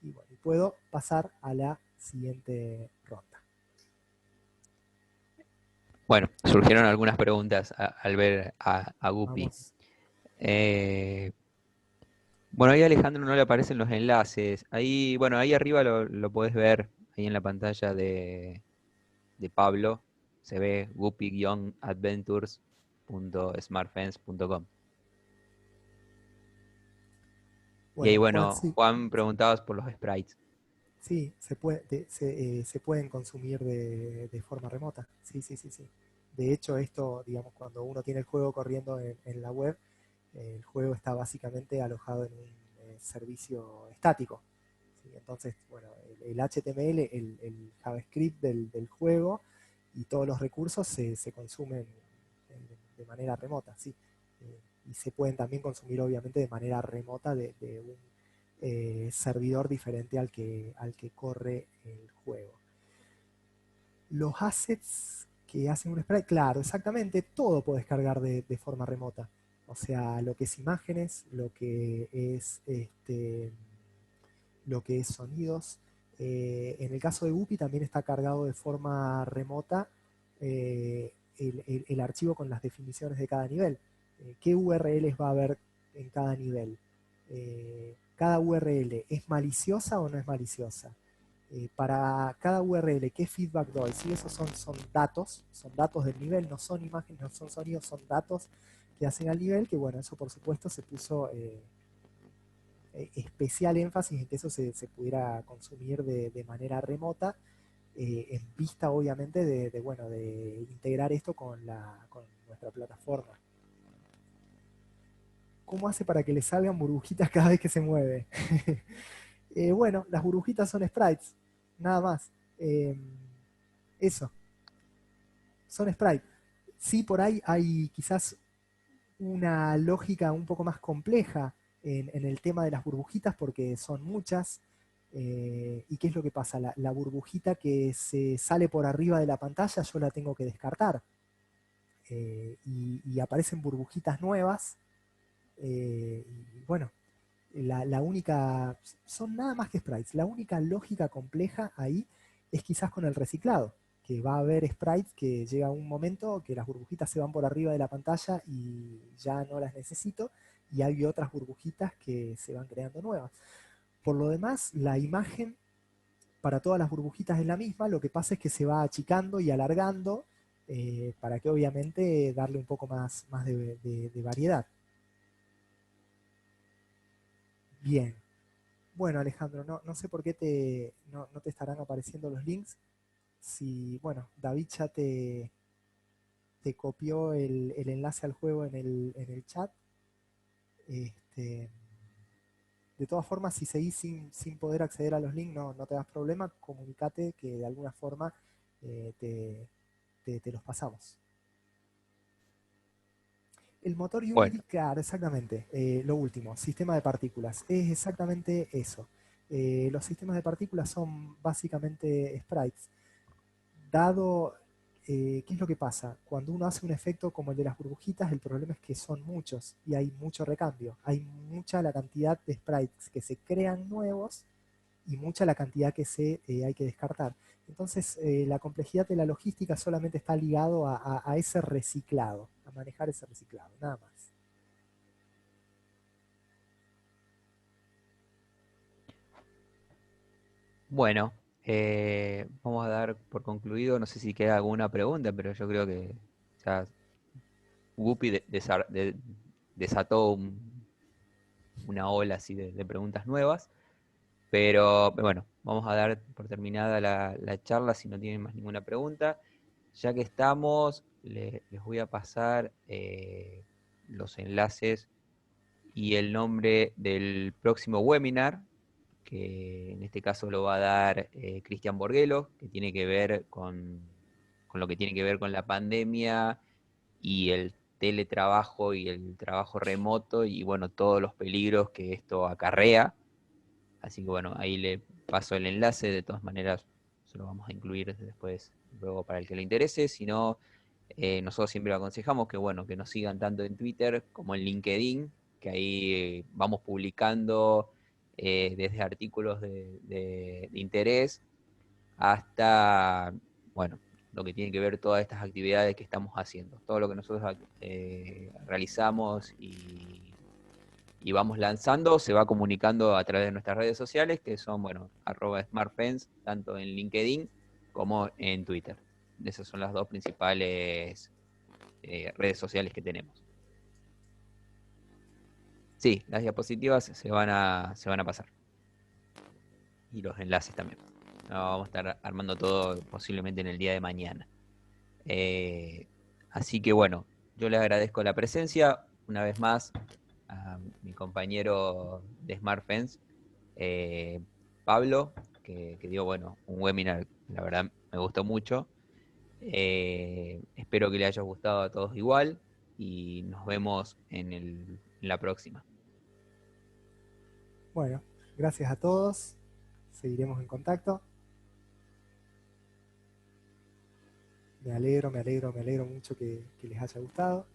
Y bueno, puedo pasar a la siguiente ronda. Bueno, surgieron algunas preguntas al ver a Guppy. Vamos. Bueno, ahí a Alejandro no le aparecen los enlaces. Ahí, bueno, ahí arriba lo podés ver, ahí en la pantalla de Pablo. Se ve guppy-adventures.smartfence.com. Y ahí, Bueno, Juan, bueno, sí, Juan preguntabas por los sprites. sí, se pueden consumir de forma remota. Sí, sí, sí, sí. De hecho, esto, digamos, cuando uno tiene el juego corriendo en la web, el juego está básicamente alojado en un servicio estático. ¿Sí? Entonces, bueno, el HTML, el JavaScript del juego y todos los recursos se consumen de manera remota, ¿sí? Y se pueden también consumir obviamente de manera remota de un servidor diferente al que corre el juego. Los assets que hacen un sprite, claro, exactamente, todo puedes cargar de forma remota. O sea, lo que es imágenes, lo que es sonidos. En el caso de Guppy también está cargado de forma remota el archivo con las definiciones de cada nivel. ¿Qué URLs va a haber en cada nivel? ¿Cada URL es maliciosa o no es maliciosa? Para cada URL, ¿qué feedback doy? Si esos son datos del nivel, no son imágenes, no son sonidos, son datos que hacen al nivel, que bueno, eso por supuesto se puso especial énfasis en que eso se pudiera consumir de manera remota, en vista obviamente bueno, de integrar esto con nuestra plataforma. ¿Cómo hace para que le salgan burbujitas cada vez que se mueve? Bueno, las burbujitas son sprites, nada más. Eso, son sprites. Sí, por ahí hay quizás una lógica un poco más compleja en el tema de las burbujitas porque son muchas. ¿Y qué es lo que pasa? La burbujita que se sale por arriba de la pantalla yo la tengo que descartar. Y aparecen burbujitas nuevas. Y bueno, la única, son nada más que sprites. La única lógica compleja ahí es quizás con el reciclado, que va a haber sprites que llega un momento que las burbujitas se van por arriba de la pantalla y ya no las necesito, y hay otras burbujitas que se van creando nuevas. Por lo demás, la imagen para todas las burbujitas es la misma, lo que pasa es que se va achicando y alargando para que obviamente darle un poco más de variedad. Bien. Bueno, Alejandro, no sé por qué no te estarán apareciendo los links. Si, bueno, David ya te copió el enlace al juego en el chat. Este, de todas formas, si seguís sin poder acceder a los links, no te das problema, comunicate que de alguna forma eh, te, te los pasamos. El motor Bueno, Unity, claro, exactamente. Lo último, sistema de partículas. Es exactamente eso. Los sistemas de partículas son básicamente sprites. Dado, ¿qué es lo que pasa? Cuando uno hace un efecto como el de las burbujitas, el problema es que son muchos y hay mucho recambio. Hay mucha la cantidad de sprites que se crean nuevos y mucha la cantidad que hay que descartar. Entonces, la complejidad de la logística solamente está ligado a ese reciclado, a manejar ese reciclado, nada más. bueno, vamos a dar por concluido, no sé si queda alguna pregunta, pero yo creo que ya Guppy desató una ola así de preguntas nuevas. Pero bueno, vamos a dar por terminada la charla si no tienen más ninguna pregunta. Ya que estamos, les voy a pasar los enlaces y el nombre del próximo webinar, que en este caso lo va a dar Cristian Borguelo, que tiene que ver con lo que tiene que ver con la pandemia y el teletrabajo y el trabajo remoto y bueno, todos los peligros que esto acarrea. Así que bueno, ahí le paso el enlace, de todas maneras se lo vamos a incluir después, luego para el que le interese. Si no, nosotros siempre le aconsejamos que bueno, que nos sigan tanto en Twitter como en LinkedIn, que ahí vamos publicando desde artículos de interés hasta, bueno, lo que tiene que ver todas estas actividades que estamos haciendo. Todo lo que nosotros realizamos y vamos lanzando, se va comunicando a través de nuestras redes sociales, que son, bueno, @smartfence, tanto en LinkedIn como en Twitter. Esas son las dos principales redes sociales que tenemos. Sí, las diapositivas se van a pasar. Y los enlaces también. Vamos a estar armando todo posiblemente en el día de mañana. Eh, Así que bueno, yo le agradezco la presencia una vez más a mi compañero de SmartFence, eh, Pablo, que dio bueno, un webinar, la verdad me gustó mucho. Espero que le haya gustado a todos igual y nos vemos en la próxima. Bueno, gracias a todos, seguiremos en contacto. Me alegro mucho que les haya gustado.